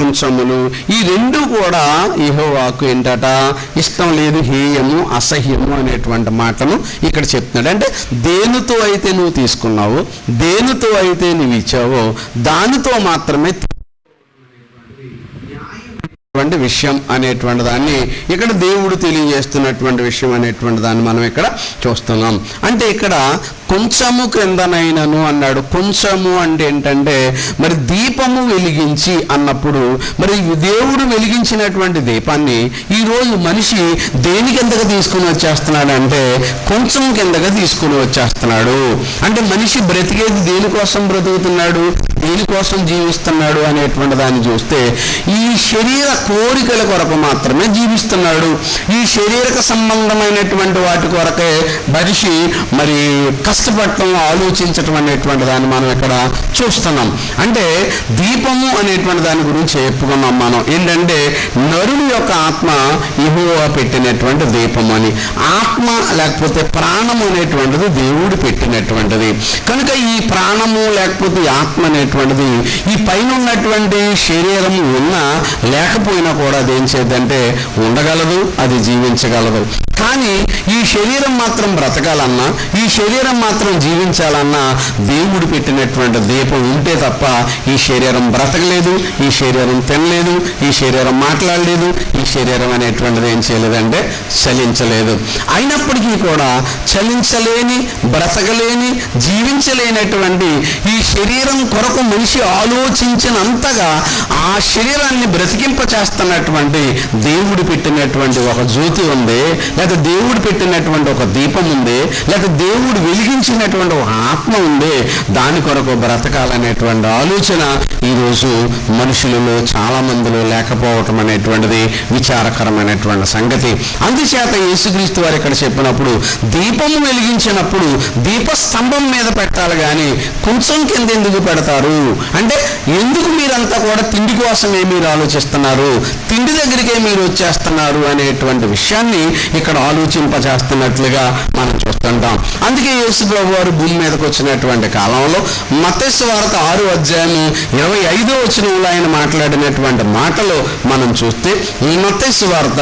కొంచెములు, ఈ రెండు కూడా యెహోవాకు ఏంటట ఇష్టం లేదు, హేయము, అసహ్యము అనేటువంటి మాటను ఇక్కడ చెప్తున్నాడు. అంటే దేనితో అయితే నువ్వు తీసుకున్నావో, దేనితో అయితే నువ్వు ఇచ్చావో దానితో మాత్రమే విషయం అనేటువంటి దాన్ని ఇక్కడ దేవుడు తెలియజేస్తున్నటువంటి విషయం అనేటువంటి దాన్ని మనం ఇక్కడ చూస్తున్నాం. అంటే ఇక్కడ కొంచెము క్రిందనైనను అన్నాడు. కొంచెము అంటే ఏంటంటే మరి దీపము వెలిగించి అన్నప్పుడు మరి దేవుడు వెలిగించినటువంటి దీపాన్ని ఈరోజు మనిషి దేని కిందగా తీసుకుని వచ్చేస్తున్నాడు అంటే కొంచెం కిందగా తీసుకుని వచ్చేస్తున్నాడు. అంటే మనిషి బ్రతికేది దేనికోసం బ్రతుకుతున్నాడు, దేనికోసం జీవిస్తున్నాడు అనేటువంటి దాన్ని చూస్తే ఈ శరీర కోరికల కొరకు మాత్రమే జీవిస్తున్నాడు. ఈ శరీరక సంబంధమైనటువంటి వాటి కొరకే మనిషి మరి కష్టపడటం, ఆలోచించటం అనేటువంటి దాన్ని మనం ఇక్కడ చూస్తున్నాం. అంటే దీపము అనేటువంటి దాని గురించి చెప్పుకున్నాం మనం. ఏంటంటే నరుని యొక్క ఆత్మ యెహోవా పెట్టినటువంటి దీపం అని. ఆత్మ లేకపోతే ప్రాణము అనేటువంటిది దేవుడు పెట్టినటువంటిది. కనుక ఈ ప్రాణము లేకపోతే ఆత్మ అనేటువంటిది ఈ పైన ఉన్నటువంటి శరీరం ఉన్నా లేకపోయినా కూడా అదేం చేద్దంటే ఉండగలదు, అది జీవించగలదు. కానీ ఈ శరీరం మాత్రం బ్రతకాలన్నా, ఈ శరీరం మాత్రం జీవించాలన్నా దేవుడు పెట్టినటువంటి దీపం ఉంటే తప్ప ఈ శరీరం బ్రతకలేదు, ఈ శరీరం తినలేదు, ఈ శరీరం మాట్లాడలేదు, ఈ శరీరం అనేటువంటిది ఏం చేయలేదంటే చలించలేదు. అయినప్పటికీ కూడా చలించలేని, బ్రతకలేని, జీవించలేనటువంటి ఈ శరీరం కొరకు మనిషి ఆలోచించినంతగా ఆ శరీరాన్ని బ్రతికింప చేస్తున్నటువంటి దేవుడు పెట్టినటువంటి ఒక జ్యోతి ఉంది, లేదా దేవుడు పెట్టినటువంటి ఒక దీపం ఉంది, లేదా దేవుడు వెలిగించినటువంటి ఒక ఆత్మ ఉంది. దాని కొరకు బ్రతకాలనేటువంటి ఆలోచన ఈరోజు మనుషులలో చాలా మందిలో లేకపోవటం అనేటువంటిది విచారకరమైనటువంటి సంగతి. అందుచేత యేసుక్రీస్తు వారు ఇక్కడ చెప్పినప్పుడు దీపము వెలిగించినప్పుడు దీపస్తంభం మీద పెట్టాలి కానీ కొంచెం కింద ఎందుకు పెడతారు అంటే, ఎందుకు మీరంతా కూడా తిండి కోసమే మీరు ఆలోచిస్తున్నారు, తిండి దగ్గరికే మీరు వచ్చేస్తున్నారు అనేటువంటి విషయాన్ని ఇక్కడ ఆలోచింపచేస్తున్నట్లుగా మనం చూస్తుంటాం. అందుకే యేసు ప్రభువు వారు భూమి మీదకి వచ్చినటువంటి కాలంలో మత్తయి సువార్త 6:25 ఆయన మాట్లాడినటువంటి మాటలు మనం చూస్తే, ఈ మత్తయి సువార్త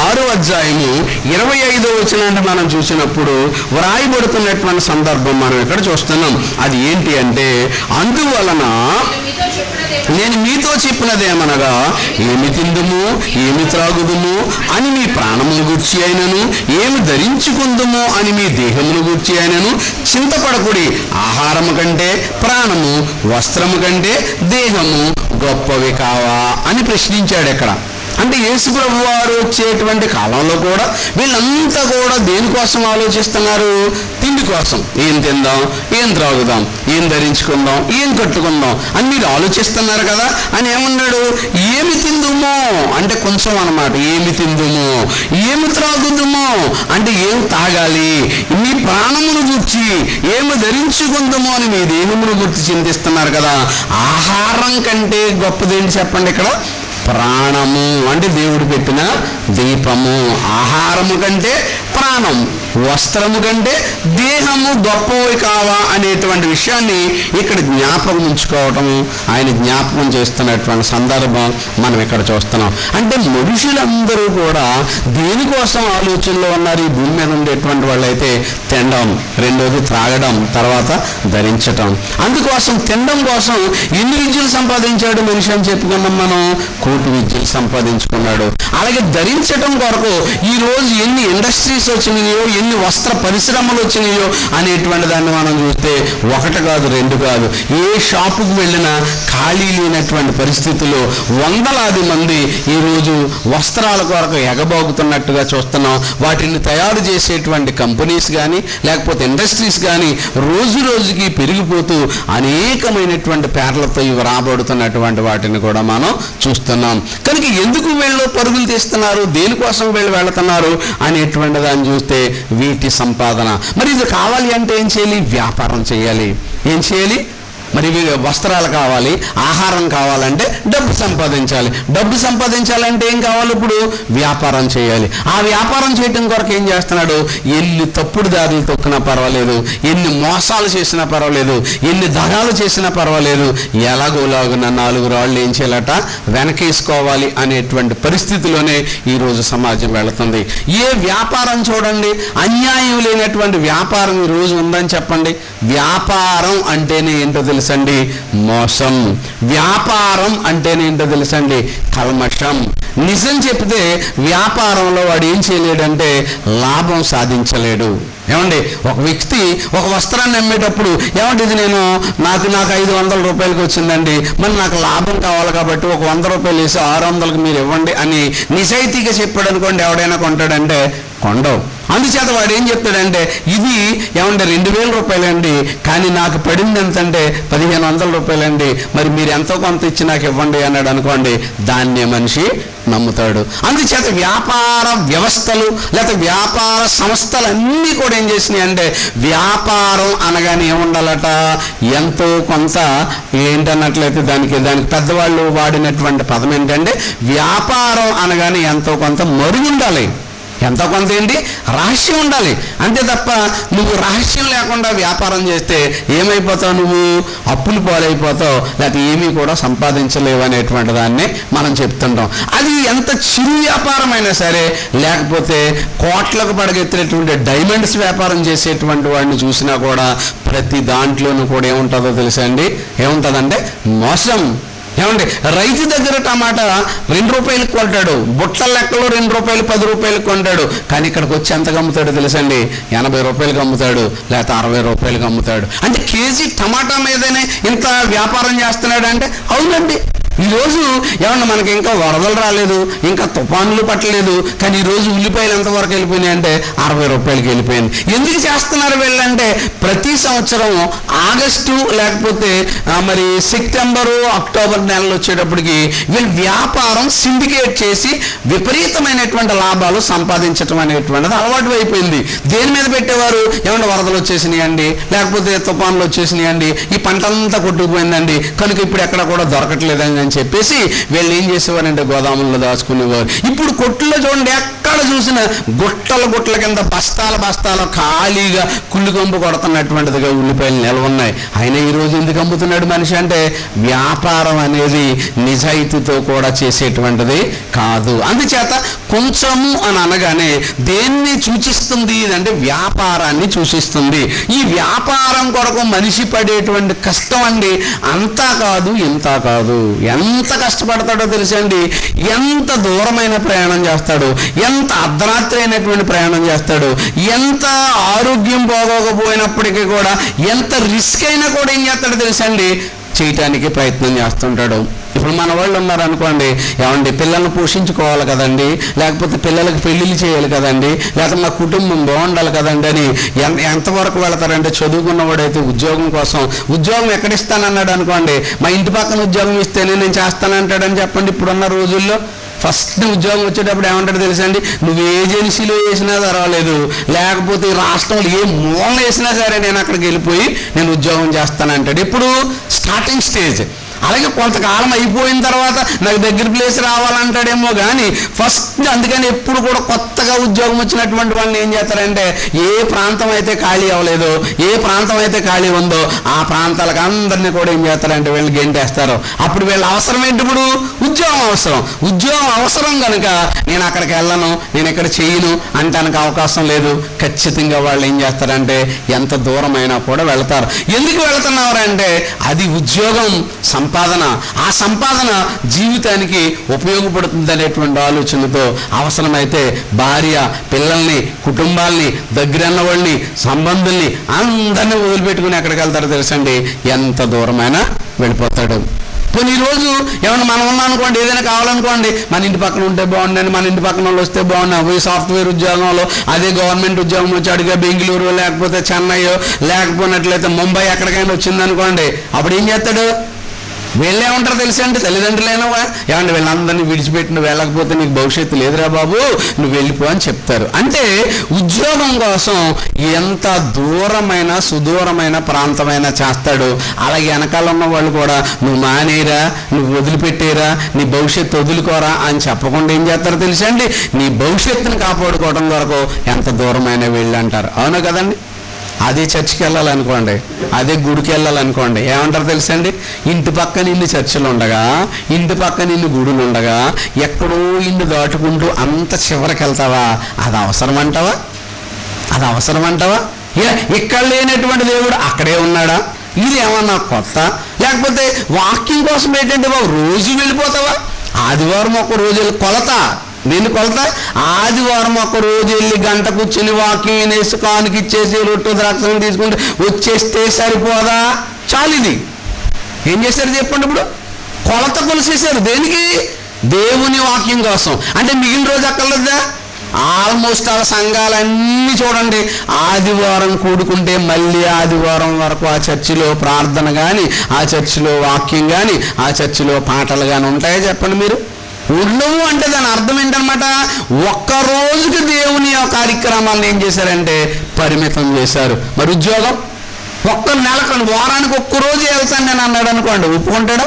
6:25 మనం చూసినప్పుడు వ్రాయబడుతున్నటువంటి సందర్భం మనం ఇక్కడ చూస్తున్నాం. అది ఏంటి అంటే, అందువలన నేను మీతో చెప్పినదేమనగా ఏమి తిందుము, ఏమి త్రాగుదుము అని మీ ప్రాణమును గూర్చి అయినను, ఏమి ధరించుకుందుము అని మీ దేహమును గూర్చి అయినను చింతపడకుడి. ఆహారము కంటే ప్రాణము, వస్త్రము కంటే దేహము గొప్పవి కావా అని ప్రశ్నించాడు ఇక్కడ. అంటే యేసు ప్రభు వారు వచ్చేటువంటి కాలంలో కూడా వీళ్ళంతా కూడా దేనికోసం ఆలోచిస్తున్నారు? తిండి కోసం. ఏం తిందాం, ఏం త్రాగుదాం, ఏం ధరించుకుందాం, ఏం కట్టుకుందాం అని మీరు ఆలోచిస్తున్నారు కదా అని ఏమన్నాడు? ఏమి తిందుమో అంటే కొంచెం అన్నమాట. ఏమి తిందుమో, ఏమి త్రాగుదుమో అంటే ఏం తాగాలి, మీ ప్రాణమును గుర్చి ఏమి ధరించుకుందామో అని మీ దేహమును గుర్చి చింతిస్తున్నారు కదా. ఆహారం కంటే గొప్పదేంటి చెప్పండి ఇక్కడ? ప్రాణము. అంటే దేవుడు పెట్టిన దీపము. ఆహారము కంటే ప్రాణం, వస్త్రము కంటే దేహము గొప్పవి కావా అనేటువంటి విషయాన్ని ఇక్కడ జ్ఞాపకం ఉంచుకోవటము, ఆయన జ్ఞాపకం చేస్తున్నటువంటి సందర్భం మనం ఇక్కడ చూస్తున్నాం. అంటే మనుషులందరూ కూడా దేనికోసం ఆలోచనలో ఉన్నారు? ఈ భూమి మీద ఉండేటువంటి వాళ్ళైతే తినడం, రెండోది త్రాగడం, తర్వాత ధరించటం. అందుకోసం తినడం కోసం ఎన్ని విద్యలు సంపాదించాడు మనిషి అని చెప్పుకున్నాం మనం? 1,000,000 విద్యలు సంపాదించుకున్నాడు. అలాగే ధరించటం కొరకు ఈరోజు ఎన్ని ఇండస్ట్రీస్ వచ్చినాయో, ఎన్ని వస్త్ర పరిశ్రమలు వచ్చినాయో అనేటువంటి దాన్ని మనం చూస్తే ఒకటి కాదు, రెండు కాదు. ఏ షాపుకు వెళ్ళినా ఖాళీ లేనటువంటి పరిస్థితుల్లో వందలాది మంది ఈరోజు వస్త్రాల కొరకు ఎగబాగుతున్నట్టుగా చూస్తున్నాం. వాటిని తయారు చేసేటువంటి కంపెనీస్ కానీ లేకపోతే ఇండస్ట్రీస్ కానీ రోజు రోజుకి పెరిగిపోతూ అనేకమైనటువంటి పేర్లతో ఇవి రాబడుతున్నటువంటి వాటిని కూడా మనం చూస్తున్నాం. కనుక ఎందుకు వీళ్ళు పరుగులు తీస్తున్నారు, దేనికోసం వీళ్ళు వెళుతున్నారు అనేటువంటి దాన్ని చూస్తే వీటి సంపాదన. మరి ఇది కావాలి అంటే ఏం చేయాలి? వ్యాపారం చేయాలి. ఏం చేయాలి? మరి వస్త్రాలు కావాలి, ఆహారం కావాలంటే డబ్బు సంపాదించాలి. డబ్బు సంపాదించాలంటే ఏం కావాలి? ఇప్పుడు వ్యాపారం చేయాలి. ఆ వ్యాపారం చేయడం కొరకు ఏం చేస్తున్నాడు? ఎన్ని తప్పుడు దారులు తొక్కినా పర్వాలేదు, ఎన్ని మోసాలు చేసినా పర్వాలేదు, ఎన్ని దగాలు చేసినా పర్వాలేదు, ఎలాగోలాగున 4 రాళ్ళు ఏం చేయాలట? వెనకేసుకోవాలి అనేటువంటి పరిస్థితిలోనే ఈరోజు సమాజం వెళుతుంది. ఏ వ్యాపారం చూడండి, అన్యాయం లేనటువంటి వ్యాపారం ఈరోజు ఉందని చెప్పండి. వ్యాపారం అంటేనే ఏంటో తెలుసండి? మోసం. వ్యాపారం అంటేనే ఏంటో తెలుసండి? కల్మషం. నిజం చెప్తే వ్యాపారంలో వాడు ఏం చేయలేడంటే లాభం సాధించలేడు. ఏమండి, ఒక వ్యక్తి ఒక వస్త్రాన్ని అమ్మేటప్పుడు ఏమంటే ఇది నాకు 500 రూపాయలకి వచ్చిందండి, మరి నాకు లాభం కావాలి కాబట్టి ఒక 100 రూపాయలు వేసి 600కి మీరు ఇవ్వండి అని నిజాయితీగా చెప్పాడు అనుకోండి, ఎవడైనా కొంటాడంటే కొండవు. అందుచేత వాడు ఏం చెప్తాడంటే ఇది ఏమంటే 2000 రూపాయలండి, కానీ నాకు పడింది ఎంతంటే 1500 రూపాయలండి, మరి మీరు ఎంతో కొంత ఇచ్చి నాకు ఇవ్వండి అన్నాడు అనుకోండి, దాన్నే మనిషి నమ్ముతాడు. అందుచేత వ్యాపార వ్యవస్థలు లేకపోతే వ్యాపార సంస్థలు అన్నీ కూడా ఏం చేసినాయి అంటే వ్యాపారం అనగానే ఏముండాలట? ఎంతో కొంత ఏంటన్నట్లయితే దానికి పెద్దవాళ్ళు వాడినటువంటి పదం ఏంటంటే వ్యాపారం అనగానే ఎంతో కొంత మరుగుండాలి, ఎంతో కొంత ఏంటి? రహస్యం ఉండాలి. అంతే తప్ప నువ్వు రహస్యం లేకుండా వ్యాపారం చేస్తే ఏమైపోతావు? నువ్వు అప్పులు పాలైపోతావు, లేకపోతే ఏమీ కూడా సంపాదించలేవు అనేటువంటి దాన్ని మనం చెప్తుంటాం. అది ఎంత చిరు వ్యాపారమైనా సరే, లేకపోతే కోట్లకు పడగెత్తినటువంటి డైమండ్స్ వ్యాపారం చేసేటువంటి వాడిని చూసినా కూడా ప్రతి దాంట్లోనూ కూడా ఏముంటుందో తెలుసా అండి? ఏముంటుందంటే మోసం. ఏమండి, రైతు దగ్గర టమాటా 2 రూపాయలకు కొంటాడు, బుట్టల లెక్కలో 2 రూపాయలు 10 రూపాయలకు కొంటాడు, కానీ ఇక్కడికి వచ్చి ఎంతకు అమ్ముతాడు తెలుసండి? 80 రూపాయలకు అమ్ముతాడు, లేకపోతే 60 రూపాయలకు అమ్ముతాడు. అంటే కేజీ టమాటా మీదనే ఇంత వ్యాపారం చేస్తున్నాడు అంటే అవునండి. ఈరోజు ఏమన్నా మనకి ఇంకా వరదలు రాలేదు, ఇంకా తుఫానులు పట్టలేదు, కానీ ఈరోజు ఉల్లిపాయలు ఎంతవరకు వెళ్ళిపోయినాయి అంటే 60 రూపాయలకి వెళ్ళిపోయింది. ఎందుకు చేస్తున్నారు వీళ్ళంటే ప్రతి సంవత్సరం ఆగస్టు లేకపోతే మరి సెప్టెంబరు అక్టోబర్ నెలలు వచ్చేటప్పటికి వీళ్ళు వ్యాపారం సిండికేట్ చేసి విపరీతమైనటువంటి లాభాలు సంపాదించడం అనేటువంటిది అలవాటు అయిపోయింది. దేని మీద పెట్టేవారు? ఏమన్నా వరదలు వచ్చేసినాయండి, లేకపోతే తుఫానులు వచ్చేసినాయండి, ఈ పంట అంతా కొట్టుకుపోయిందండి, కనుక ఇప్పుడు ఎక్కడ కూడా దొరకట్లేదని అని చెప్పేసి వీళ్ళు ఏం చేసేవారంటే గోదాముల్లో దాచుకునేవారు. ఇప్పుడు కొట్టుల్లో చూడండి, ఎక్కడ చూసిన గుట్టల కింద బస్తాల ఖాళీగా కుళ్ళు కంపు కొడుతున్నటువంటిదిగా ఉల్లిపాయలు నిల్వ ఉన్నాయి. అయినా ఈరోజు ఎందుకు అమ్ముతున్నాడు మనిషి అంటే వ్యాపారం అనేది నిజాయితీతో కూడా చేసేటువంటిది కాదు. అందుచేత కొంచెము అని అనగానే దేన్ని సూచిస్తుంది అంటే వ్యాపారాన్ని సూచిస్తుంది. ఈ వ్యాపారం కొరకు మనిషి పడేటువంటి కష్టం అండి అంతా కాదు ఇంత కాదు. ఎంత కష్టపడతాడో తెలుసండి, ఎంత దూరమైన ప్రయాణం చేస్తాడు, ఎంత అర్ధరాత్రి అయినటువంటి ప్రయాణం చేస్తాడు, ఎంత ఆరోగ్యం బాగోకపోయినప్పటికీ కూడా ఎంత రిస్క్ అయినా కూడా ఏం చేస్తాడో తెలుసండి, చేయటానికి ప్రయత్నం చేస్తుంటాడు. ఇప్పుడు మన వాళ్ళు ఉన్నారనుకోండి, ఏమండి పిల్లల్ని పోషించుకోవాలి కదండి, లేకపోతే పిల్లలకి పెళ్ళిళ్ళు చేయాలి కదండి, లేకపోతే మా కుటుంబం బాగుండాలి కదండి అని ఎంతవరకు వెళతారంటే చదువుకున్నవాడైతే ఉద్యోగం కోసం ఉద్యోగం ఎక్కడిస్తానన్నాడు అనుకోండి, మా ఇంటి పక్కన ఉద్యోగం ఇస్తేనే నేను చేస్తానంటాడని చెప్పండి. ఇప్పుడున్న రోజుల్లో ఫస్ట్ ఉద్యోగం వచ్చేటప్పుడు ఏమంటాడు తెలుసండి, నువ్వు ఏజెన్సీలో వేసినా పర్వాలేదు, లేకపోతే రాష్ట్రంలో ఏ మూల వేసినా సరే నేను అక్కడికి వెళ్ళిపోయి నేను ఉద్యోగం చేస్తానంటాడు. ఇప్పుడు స్టార్టింగ్ స్టేజ్. అలాగే కొంతకాలం అయిపోయిన తర్వాత నాకు దగ్గర ప్లేస్ రావాలంటాడేమో కానీ ఫస్ట్ అందుకని ఎప్పుడు కూడా కొత్తగా ఉద్యోగం వచ్చినటువంటి వాళ్ళని ఏం చేస్తారంటే ఏ ప్రాంతం అయితే ఖాళీ అవ్వలేదో, ఏ ప్రాంతం అయితే ఖాళీ ఉందో ఆ ప్రాంతాలకు అందరినీ కూడా ఏం చేస్తారంటే వీళ్ళు గెంటేస్తారు. అప్పుడు వీళ్ళ అవసరం ఏంటి? ఇప్పుడు ఉద్యోగం అవసరం. ఉద్యోగం అవసరం కనుక నేను అక్కడికి వెళ్ళను, నేను ఇక్కడ చేయను అంటానికి అవకాశం లేదు. ఖచ్చితంగా వాళ్ళు ఏం చేస్తారంటే ఎంత దూరమైనా కూడా వెళతారు. ఎందుకు వెళుతున్నారంటే అది ఉద్యోగం సంపాదన, ఆ సంపాదన జీవితానికి ఉపయోగపడుతుంది అనేటువంటి ఆలోచనతో అవసరమైతే భార్య, పిల్లల్ని, కుటుంబాల్ని, దగ్గరన్న వాళ్ళని, సంబంధుల్ని అందరినీ వదిలిపెట్టుకుని ఎక్కడికి వెళ్తారో తెలుసండి, ఎంత దూరమైనా వెళ్ళిపోతాడు. కొన్ని రోజు ఏమన్నా మనం ఉన్నాం అనుకోండి, ఏదైనా కావాలనుకోండి, మన ఇంటి పక్కన ఉంటే బాగుండండి, మన ఇంటి పక్కన వాళ్ళు వస్తే బాగున్నా, పోయి సాఫ్ట్వేర్ ఉద్యోగంలో అదే గవర్నమెంట్ ఉద్యోగం వచ్చాడుగా బెంగళూరు లేకపోతే చెన్నై లేకపోయినట్లయితే ముంబై ఎక్కడికైనా వచ్చిందనుకోండి, అప్పుడు ఏం చేస్తాడు? వీళ్ళేమంటారు తెలుసా అండి, తల్లిదండ్రులేనవా ఏమంటే వీళ్ళందరినీ విడిచిపెట్టి నువ్వు వెళ్ళకపోతే నీకు భవిష్యత్తు లేదురా బాబు, నువ్వు వెళ్ళిపో అని చెప్తారు. అంటే ఉద్యోగం కోసం ఎంత దూరమైన సుదూరమైన ప్రాంతమైనా చేస్తాడు. అలాగే వెనకాల ఉన్న వాళ్ళు కూడా నువ్వు మానేరా, నువ్వు వదిలిపెట్టేరా, నీ భవిష్యత్తు వదులుకోరా అని చెప్పకుండా ఏం చేస్తారో తెలుసా అండి, నీ భవిష్యత్తుని కాపాడుకోవడం కొరకు ఎంత దూరమైన వెళ్ళి అంటారు. అవును కదండి. అదే చర్చికి వెళ్ళాలనుకోండి, అదే గుడికి వెళ్ళాలనుకోండి, ఏమంటారు తెలుసండి, ఇంటి పక్కన ఇల్లు చర్చిలు ఉండగా, ఇంటి పక్కన ఇల్లు గుడులు ఉండగా ఎక్కడో ఇల్లు దాటుకుంటూ అంత చివరికి వెళ్తావా? అది అవసరం అంటావా? అది అవసరం అంటావా? ఇక్కడ లేనటువంటి దేవుడు అక్కడే ఉన్నాడా? ఇది ఏమన్నా కొత్త? లేకపోతే వాక్యం కోసం ఏంటంటే బాబు రోజు వెళ్ళిపోతావా? ఆదివారం ఒక రోజు వెళ్ళి కొలత, దీన్ని కొలత, ఆదివారం ఒక రోజు వెళ్ళి గంట కూర్చొని వాక్యం వినేసి కానుకి ఇచ్చేసి రొట్టె ద్రాక్షను తీసుకుంటే వచ్చేస్తే సరిపోదా? చాలు. ఇది ఏం చేశారు చెప్పండి. ఇప్పుడు కొలత కొలిసేశారు. దేనికి? దేవుని వాక్యం కోసం. అంటే మిగిలిన రోజు అక్కర్లేదా? ఆల్మోస్ట్ ఆ సంఘాలన్నీ చూడండి, ఆదివారం కూడుకుంటే మళ్ళీ ఆదివారం వరకు ఆ చర్చిలో ప్రార్థన కానీ, ఆ చర్చిలో వాక్యం కానీ, ఆ చర్చిలో పాటలు కానీ ఉంటాయో చెప్పండి మీరు? ఉండవు. అంటే దాని అర్థం ఏంటనమాట, ఒక్కరోజుకి దేవుని కార్యక్రమాలను ఏం చేశారంటే పరిమితం చేశారు. మరి ఉద్యోగం ఒక్క నెలకు, వారానికి ఒక్కరోజు వెళ్తాను నేను అన్నాడు అనుకోండి, ఒప్పుకుంటాడా?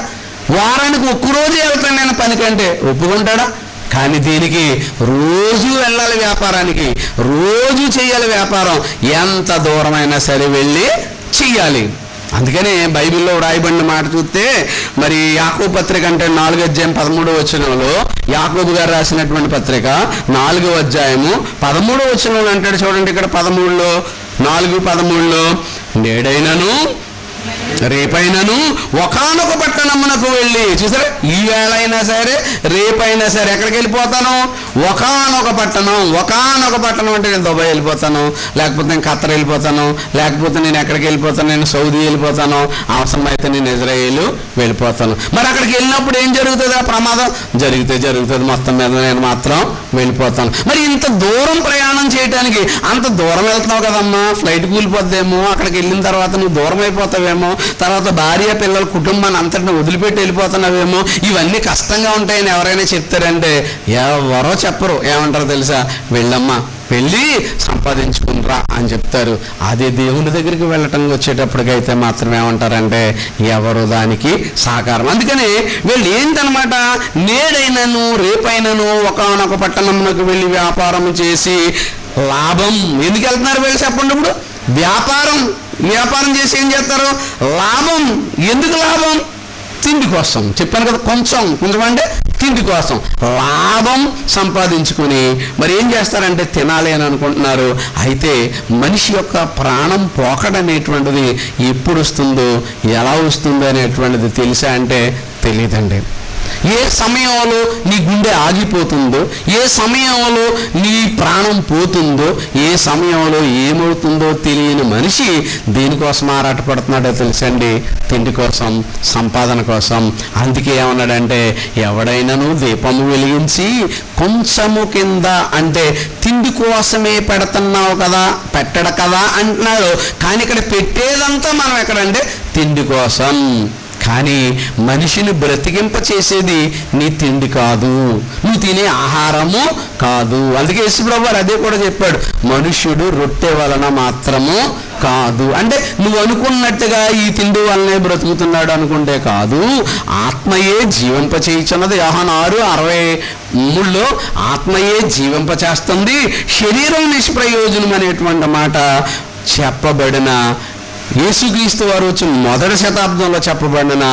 వారానికి ఒక్కరోజు వెళ్తాను నేను పనికంటే ఒప్పుకుంటాడా? కానీ దీనికి రోజు వెళ్ళాలి, వ్యాపారానికి రోజు చేయాలి వ్యాపారం, ఎంత దూరమైనా సరే వెళ్ళి చెయ్యాలి. అందుకనే బైబిల్లో రాయబడిన మాట చూస్తే మరి యాకోబు పత్రిక అంటే 4వ అధ్యాయం 13వ వచనంలో, యాకోబు గారు రాసినటువంటి పత్రిక 4వ అధ్యాయము 13వ వచనంలో అంటాడు చూడండి. ఇక్కడ 13లో 4:13లో, నేడైనను రేపైనను ఒకానొక పట్టణమునకు వెళ్ళి, చూసారా, ఈ వేళ అయినా సరే రేపైనా సరే ఎక్కడికి వెళ్ళిపోతాను? ఒకానొక పట్టణం. ఒకానొక పట్టణం అంటే నేను దుబాయ్ వెళ్ళిపోతాను, లేకపోతే నేను ఖత్తర్ వెళ్ళిపోతాను, లేకపోతే నేను ఎక్కడికి వెళ్ళిపోతాను, నేను సౌదీ వెళ్ళిపోతాను, అవసరమైతే నేను ఇజ్రాయేల్ వెళ్ళిపోతాను. మరి అక్కడికి వెళ్ళినప్పుడు ఏం జరుగుతుంది? ఆ ప్రమాదం జరుగుతుంది. మొత్తం మీద నేను మాత్రం వెళ్ళిపోతాను. మరి ఇంత దూరం ప్రయాణం చేయడానికి, అంత దూరం వెళ్తున్నావు కదమ్మా, ఫ్లైట్ కూలిపోద్దేమో, అక్కడికి వెళ్ళిన తర్వాత నువ్వు దూరం అయిపోతావేమో, తర్వాత భార్య పిల్లల కుటుంబాన్ని అంతటిని వదిలిపెట్టి వెళ్ళిపోతున్నావేమో, ఇవన్నీ కష్టంగా ఉంటాయని ఎవరైనా చెప్తారంటే ఎవరో చెప్పరు. ఏమంటారు తెలుసా? వెళ్ళమ్మా, వెళ్ళి సంపాదించుకునిరా అని చెప్తారు. అదే దేవుని దగ్గరికి వెళ్ళటానికి వచ్చేటప్పటికైతే మాత్రం ఏమంటారంటే ఎవరు దానికి సహకారం. అందుకని వీళ్ళు ఏంటనమాట, నేడైనను రేపైనను ఒకానొక పట్టణంలోకి వెళ్ళి వ్యాపారం చేసి లాభం. ఎందుకు వెళ్తున్నారు వీళ్ళు చెప్పండి? ఇప్పుడు వ్యాపారం చేసి ఏం చేస్తారు? లాభం. ఎందుకు లాభం? తిండి కోసం. చెప్పాను కదా, కొంచెం అంటే తిండి కోసం లాభం సంపాదించుకుని మరి ఏం చేస్తారంటే తినాలి అని అనుకుంటున్నారు. అయితే మనిషి యొక్క ప్రాణం పోకడనేటువంటిది ఎప్పుడు వస్తుందో, ఎలా వస్తుందో అనేటువంటిది తెలుసా అంటే తెలియదండి. ఏ సమయంలో నీ గుండె ఆగిపోతుందో, ఏ సమయంలో నీ ప్రాణం పోతుందో, ఏ సమయంలో ఏమవుతుందో తెలియని మనిషి దేనికోసం ఆరాటపడుతున్నాడో తెలుసండి? తిండి కోసం, సంపాదన కోసం. అందుకే ఏమన్నాడంటే, ఎవడైనాను దీపము వెలిగించి కొంచెము కింద, అంటే తిండి కోసమే పెడుతున్నావు కదా, పెట్టడ కదా అంటున్నాడు. కానీ ఇక్కడ పెట్టేదంతా మనం ఎక్కడంటే తిండి కోసం. కానీ మనిషిని బ్రతికింప చేసేది నీ తిండి కాదు, నువ్వు తినే ఆహారము కాదు. అందుకే యేసుప్రభు వారు అదే కూడా చెప్పాడు, మనుష్యుడు రొట్టె వలన మాత్రము కాదు. అంటే నువ్వు అనుకున్నట్టుగా ఈ తిండి వల్లనే బ్రతుకుతున్నాడు అనుకుంటే కాదు, ఆత్మయే జీవింప చేయుచున్నది. యోహాను 6:63లో ఆత్మయే జీవింప చేస్తుంది, శరీరం నిష్ప్రయోజనం అనేటువంటి మాట చెప్పబడిన యేసుక్రీస్తు వారు వచ్చి మొదటి శతాబ్దంలో చెప్పబడిన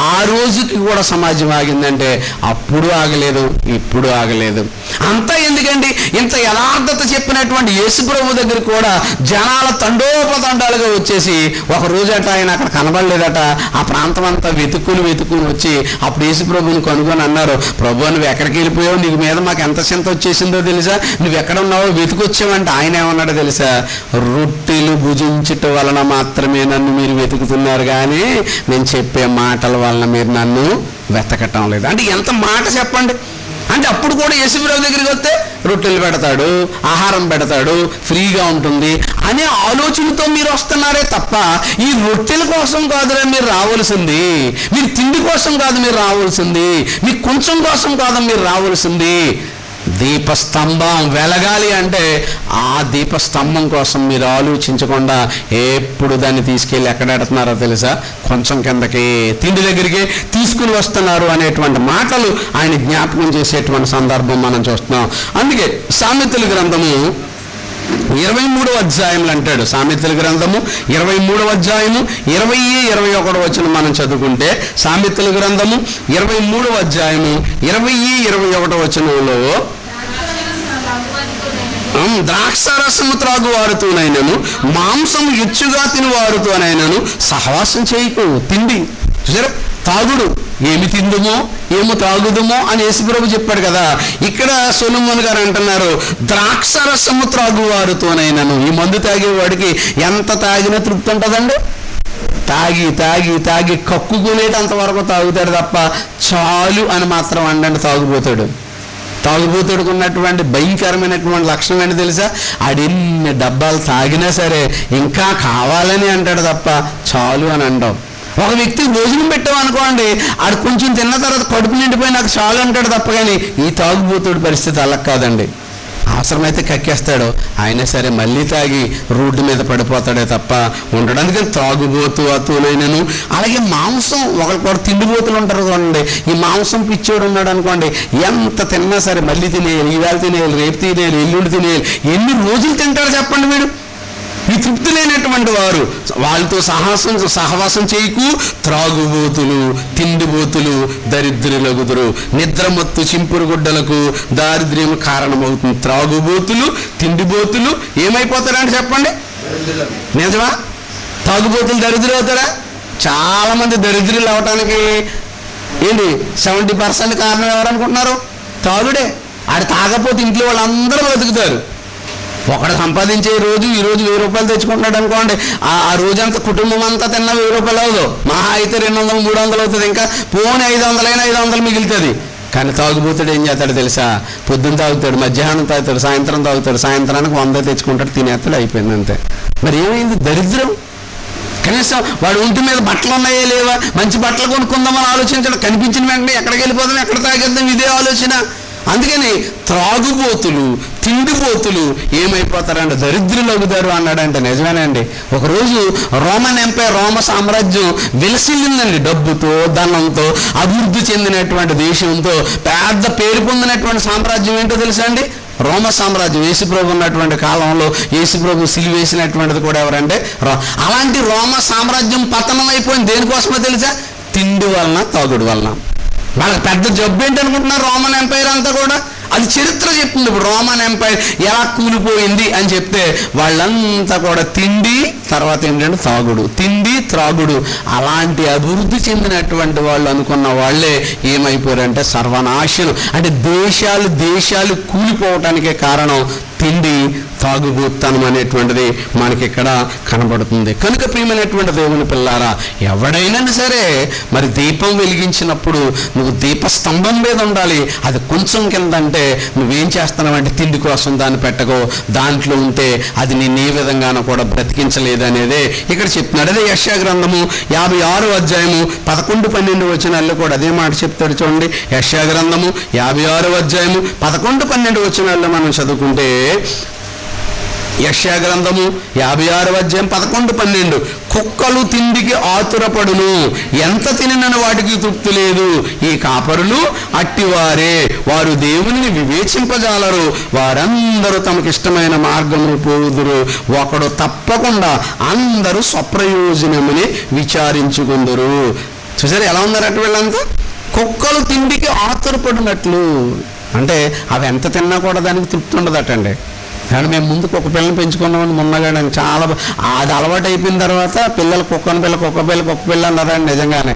ఆ రోజుకి కూడా సమాజం ఆగిందంటే అప్పుడు ఆగలేదు, ఇప్పుడు ఆగలేదు. అంతా ఎందుకండి? ఇంత యథార్థత చెప్పినటువంటి యేసుప్రభు దగ్గర కూడా జనాల తండోపతండాలుగా వచ్చేసి ఒక రోజట ఆయన అక్కడ కనబడలేదట. ఆ ప్రాంతం అంతా వెతుక్కుని వచ్చి అప్పుడు యేసుప్రభుని కనుగొని అన్నారు, ప్రభు నువ్వు ఎక్కడికి వెళ్ళిపోయావు, నీకు మీద మాకు ఎంత చింత వచ్చేసిందో తెలుసా, నువ్వు ఎక్కడ ఉన్నావో వెతుకొచ్చావంటే ఆయన ఏమన్నాడో తెలుసా, రొట్టెలు భుజించటం వలన మాత్రమే నన్ను మీరు వెతుకుతున్నారు, కానీ నేను చెప్పే మాటల వలన మీరు నన్ను వెతకటం లేదు. అంటే ఎంత మాట చెప్పండి. అంటే అప్పుడు కూడా యేసుప్రభు దగ్గరికి వస్తే రొట్టెలు పెడతాడు, ఆహారం పెడతాడు, ఫ్రీగా ఉంటుంది అనే ఆలోచనతో మీరు వస్తున్నారే తప్ప ఈ రొట్టెల కోసం కాదురా మీరు రావాల్సింది, మీరు తిండి కోసం కాదు మీరు రావాల్సింది, మీ కొంచెం కోసం కాదు మీరు రావాల్సింది. దీపస్తంభం వెలగాలి అంటే ఆ దీపస్తంభం కోసం మీరు ఆలోచించకుండా ఎప్పుడు దాన్ని తీసుకెళ్ళి ఎక్కడెడుతున్నారో తెలుసా? కొంచెం కిందకి, తిండి దగ్గరికి తీసుకుని వస్తున్నారు అనేటువంటి మాటలు ఆయన జ్ఞాపకం చేసేటువంటి సందర్భం మనం చూస్తున్నాం. అందుకే సామెతల గ్రంథము 23వ అధ్యాయంలో అంటాడు, సామెతల గ్రంథము 23వ అధ్యాయము 20-21 వచనం మనం చదువుకుంటే, సామెతల గ్రంథము 23వ అధ్యాయము 20-21 వచనంలో ద్రాక్షారసము త్రాగు వారుతోనైనను మాంసము ఎచ్చుగా తిని వారుతోనైనను సహవాసం చేయకు. తిండి చూసారా, తాగుడు, ఏమి తిందుమో ఏమో తాగుదుమో అని యేసుప్రభు చెప్పాడు కదా. ఇక్కడ సొలొమోను గారు అంటున్నారు, ద్రాక్షారసము త్రాగు వారుతోనైనను. ఈ మందు తాగేవాడికి ఎంత తాగినా తృప్తి ఉంటుందండి? తాగి తాగి తాగి కక్కుకునేటంత వరకు తాగుతాడు తప్ప చాలు అని మాత్రం అండండి తాగుపోతాడు. తాగుబోతుడికి ఉన్నటువంటి భయంకరమైనటువంటి లక్షణం ఏంటి తెలుసా? ఆడెన్ని డబ్బాలు తాగినా సరే ఇంకా కావాలని అంటాడు తప్ప చాలు అని అంటాం. ఒక వ్యక్తికి భోజనం పెట్టామనుకోండి, ఆడు కొంచెం తిన్న తర్వాత కడుపు నిండిపోయి నాకు చాలు అంటాడు తప్ప, కానీ ఈ తాగుబోతుడి పరిస్థితి అలా కాదండి. అవసరమైతే కక్కేస్తాడు, అయినా సరే మళ్ళీ తాగి రోడ్డు మీద పడిపోతాడే తప్ప ఉండడు. అందుకని తాగుబోతు అతులైనను. అలాగే మాంసం, ఒకరికొకరు తిండిపోతులు ఉంటారు చూడండి, ఈ మాంసం పిచ్చోడు ఉన్నాడు అనుకోండి, ఎంత తిన్నా సరే మళ్ళీ తినేయాలి, ఈవేళ తినేయాలి, రేపు తినేయాలి, ఎల్లుండి తినేయాలి. ఎన్ని రోజులు తింటారు చెప్పండి మీరు? ఈ తృప్తి లేనటువంటి వారు వాళ్ళతో సహవాసం చేయకు. త్రాగుబోతులు, తిండిబోతులు దరిద్రులగుదురు. నిద్రమత్తు చింపురు గుడ్డలకు దారిద్ర్యం కారణమవుతుంది. త్రాగుబోతులు, తిండిబోతులు ఏమైపోతారంటే చెప్పండి? నిజమా? తాగుబోతులు దరిద్రులు అవుతారా? చాలామంది దరిద్రులు అవటానికి ఏంటి 70% కారణం ఎవరనుకుంటున్నారు? తాగుడే. ఆడు తాగపోతే ఇంట్లో వాళ్ళందరూ బతుకుతారు. ఒకడు సంపాదించే రోజు ఈరోజు 1000 రూపాయలు తెచ్చుకుంటున్నాడు అనుకోండి, ఆ రోజంతా కుటుంబం అంతా తిన్నా 1000 రూపాయలు అవ్వదు. మహా అయితే 200, 300 అవుతుంది. ఇంకా పోనీ 500 అయినా 500 మిగులుతుంది. కానీ తాగుబోతాడు ఏం చేస్తాడు తెలుసా? పొద్దున్న తాగుతాడు, మధ్యాహ్నం తాగుతాడు, సాయంత్రం తాగుతాడు, సాయంత్రానికి 100 తెచ్చుకుంటాడు, తినేస్తాడు, అయిపోయింది అంతే. మరి ఏమైంది? దరిద్రం. కనీసం వాడు ఒంటి మీద బట్టలు ఉన్నాయా లేవా, మంచి బట్టలు కొనుక్కుందామని ఆలోచించడం, కనిపించిన వెంటనే ఎక్కడికి వెళ్ళిపోదాం, ఎక్కడ తాగేద్దాం, ఇదే ఆలోచన. అందుకని త్రాగుబోతులు, తిండిపోతులు ఏమైపోతారంటే దరిద్రులు అవుతారు అన్నాడంటే నిజమేనండి. ఒకరోజు రోమన్ ఎంపైర్, రోమ సామ్రాజ్యం విలసిల్లిందండి. డబ్బుతో, ధనంతో అభివృద్ధి చెందినటువంటి దేశంతో పెద్ద పేరు పొందినటువంటి సామ్రాజ్యం ఏంటో తెలుసా అండి? రోమ సామ్రాజ్యం. యేసుప్రభు ఉన్నటువంటి కాలంలో యేసుప్రభు సిలువేసినటువంటిది కూడా ఎవరంటే అలాంటి రోమ సామ్రాజ్యం పతనం అయిపోయింది. దేనికోసమో తెలుసా? తిండి వలన, తాగుడు వలన. వాళ్ళకి పెద్ద జబ్బు ఏంటనుకుంటున్నారు రోమన్ ఎంపైర్ అంతా కూడా? అది చరిత్ర చెప్తుంది. ఇప్పుడు రోమన్ ఎంపైర్ ఎలా కూలిపోయింది అని చెప్తే వాళ్ళంతా కూడా తిండి, తర్వాత ఏంటంటే తాగుడు, తిండి త్రాగుడు. అలాంటి అభివృద్ధి చెందినటువంటి వాళ్ళు అనుకున్న వాళ్ళే ఏమైపోయారంటే సర్వనాశనం. అంటే దేశాలు కూలిపోవటానికే కారణం తిండి, తాగుబోతనం అనేటువంటిది మనకి ఇక్కడ కనబడుతుంది. కనుక ప్రియమైనటువంటి దేవుని పిల్లారా, ఎవడైనా సరే మరి దీపం వెలిగించినప్పుడు నువ్వు దీపస్తంభం మీద ఉండాలి. అది కొంచెం కింద అంటే నువ్వేం చేస్తున్నావంటే తిండి కోసం దాన్ని పెట్టకో, దాంట్లో ఉంటే అది నేను ఏ విధంగానూ కూడా బ్రతికించలేదు అనేదే ఇక్కడ చెప్తున్నాడు. అదే యెషయా గ్రంథము 56వ అధ్యాయము 11-12 వచనాల్లో కూడా అదే మాట చెప్తాడు చూడండి. యెషయా గ్రంథము 56వ అధ్యాయము 11-12 వచనాల్లో మనం చదువుకుంటే, యెషయా గ్రంథము 56వ అధ్యాయం 11-12, కుక్కలు తిండికి ఆతురపడును, ఎంత తినని వాటికి తృప్తి లేదు. ఈ కాపరులు అట్టివారే, వారు దేవునిని వివేచింపజాలరు. వారందరూ తమకిష్టమైన మార్గమును పోదురు. ఒకడు తప్పకుండా అందరూ స్వప్రయోజనముని విచారించుకుందరు. చూసారు ఎలా ఉన్నారట వీళ్ళంతా? కుక్కలు తిండికి ఆతురపడినట్లు. అంటే అవి ఎంత తిన్నా కూడా దానికి తృప్తి ఉండదటండి. కానీ మేము ముందు కుక్క పిల్లని పెంచుకున్నామని మొన్నగానే చాలా అది అలవాటు అయిపోయిన తర్వాత పిల్లలు కుక్క పిల్ల అన్నారండి. నిజంగానే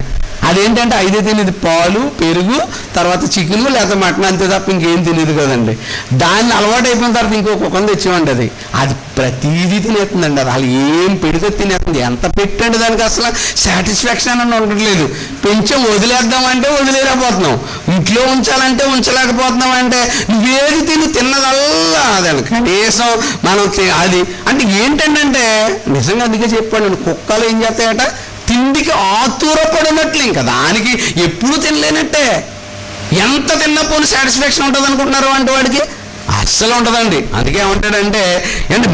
అదేంటంటే 5 తినేది పాలు, పెరుగు, తర్వాత చికెను లేదా మటన్, అంతే తప్ప ఇంకేం తినేది కదండి. దాన్ని అలవాటు అయిపోయిన తర్వాత ఇంకో కుక్కను తెచ్చామండి. అది ప్రతిదీ తినేస్తుందండి. అది అసలు ఏం పెడితే తినేస్తుంది. ఎంత పెట్టండి దానికి అసలు సాటిస్ఫాక్షన్ అని ఉండట్లేదు. పెంచం వదిలేద్దామంటే వదిలేకపోతున్నాం, ఇంట్లో ఉంచాలంటే ఉంచలేకపోతున్నాం. అంటే నువ్వేది తిన్నదల్లా అదండి. కనీసం మనం అది అంటే ఏంటంటే నిజంగా అందుకే చెప్పాను, కుక్కలు ఏం చేస్తాయట, తిండికి ఆతురపడినట్లు. ఇంకా దానికి ఎప్పుడు తినలేనట్టే. ఎంత తిన్నప్పుడు సాటిస్ఫాక్షన్ ఉంటుంది అనుకుంటున్నారు అంటే వాడికి అస్సలు ఉంటుందండి. అందుకే ఏమంటాడంటే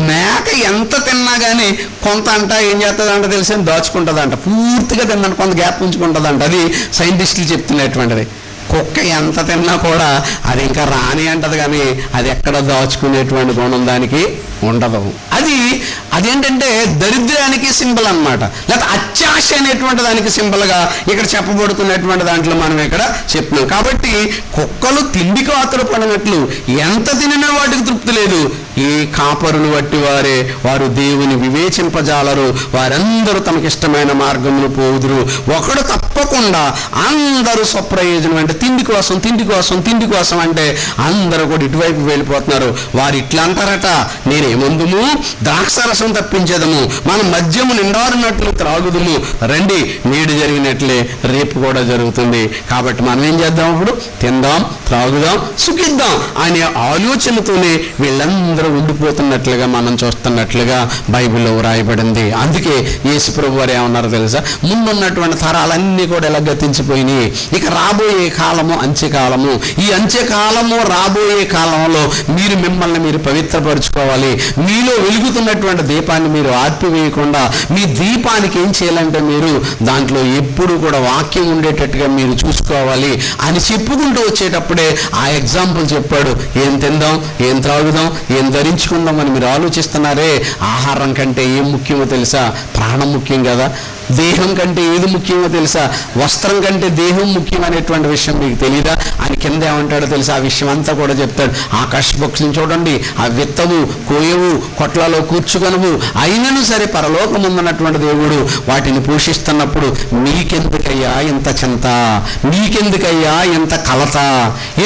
మేక ఎంత తిన్నా కానీ కొంత అంట ఏం చేస్తుందంట తెలిసి దాచుకుంటుందంట. పూర్తిగా తిన్నాను, కొంత గ్యాప్ ఉంచుకుంటుందంట. అది సైంటిస్టులు చెప్తున్నటువంటిది. కుక్క ఎంత తిన్నా కూడా అది ఇంకా రాని అంటది, కానీ అది ఎక్కడ దాచుకునేటువంటి గుణం దానికి ఉండదు. అదేంటంటే దరిద్రానికి సింబల్ అన్నమాట, లేకపోతే అత్యాశ అనేటువంటి దానికి సింబల్గా ఇక్కడ చెప్పబడుతున్నటువంటి దాంట్లో మనం ఇక్కడ చెప్తున్నాం. కాబట్టి కుక్కలు తిండికి ఆతురపడినట్లు ఎంత తినినా వాటికి తృప్తి లేదు. ఈ కాపరులు వట్టి వారు దేవుని వివేచింపజాలరు. వారందరూ తమకిష్టమైన మార్గములు పోదురు. ఒకడు తప్పకుండా అందరూ స్వప్రయోజనం అంటే తిండి కోసం అంటే అందరూ కూడా ఇటువైపు వెళ్ళిపోతున్నారు. వారు ఇట్లా అంటారట, నేనేమందుము ద్రాక్షరసం తప్పించేదము, మనం మద్యము నిండారున్నట్లు త్రాగుదుము, రండి నేడు జరిగినట్లే రేపు కూడా జరుగుతుంది. కాబట్టి మనం ఏం చేద్దాం, ఇప్పుడు తిందాం, త్రాగుదాం, సుఖిద్దాం అనే ఆలోచనతోనే వీళ్ళందరూ ఉండిపోతున్నట్లుగా మనం చూస్తున్నట్లుగా బైబిల్లో వ్రాయబడింది. అందుకే యేసు ప్రభు వారు ఏమన్నారో తెలుసా, ముందున్నటువంటి తరాలన్నీ కూడా ఎలా గతించిపోయినాయి. ఇక రాబోయే కాలము అంత్యకాలము. ఈ అంత్యకాలము రాబోయే కాలంలో మిమ్మల్ని మీరు పవిత్రపరుచుకోవాలి. మీలో వెలుగుతున్నటువంటి దీపాన్ని మీరు ఆర్పివేయకుండా మీ దీపానికి ఏం చేయాలంటే మీరు దాంట్లో ఎప్పుడు కూడా వాక్యం ఉండేటట్టుగా మీరు చూసుకోవాలి అని చెప్పుకుంటూ వచ్చేటప్పుడే ఆ ఎగ్జాంపుల్ చెప్పాడు. ఏం తిందాం, ఏం త్రాగుదాం, ఏం ధరించుకుందాం అని మీరు ఆలోచిస్తున్నారే. ఆహారం కంటే ఏం ముఖ్యమో తెలుసా? ప్రాణం ముఖ్యం కదా. దేహం కంటే ఏది ముఖ్యమో తెలుసా? వస్త్రం కంటే దేహం ముఖ్యం అనేటువంటి విషయం మీకు తెలియదా అని కింద ఏమంటాడో తెలుసా? ఆ విషయం అంతా కూడా చెప్తాడు. ఆకాశ పక్షులను చూడండి, ఆ విత్తవు, కోయవు, కొట్లలో కూర్చుకొనవు, అయినను సరే పరలోకముందున్నటువంటి దేవుడు వాటిని పోషిస్తున్నప్పుడు మీకెందుకయ్యా ఇంత చింత, మీకెందుకయ్యా ఇంత కలత?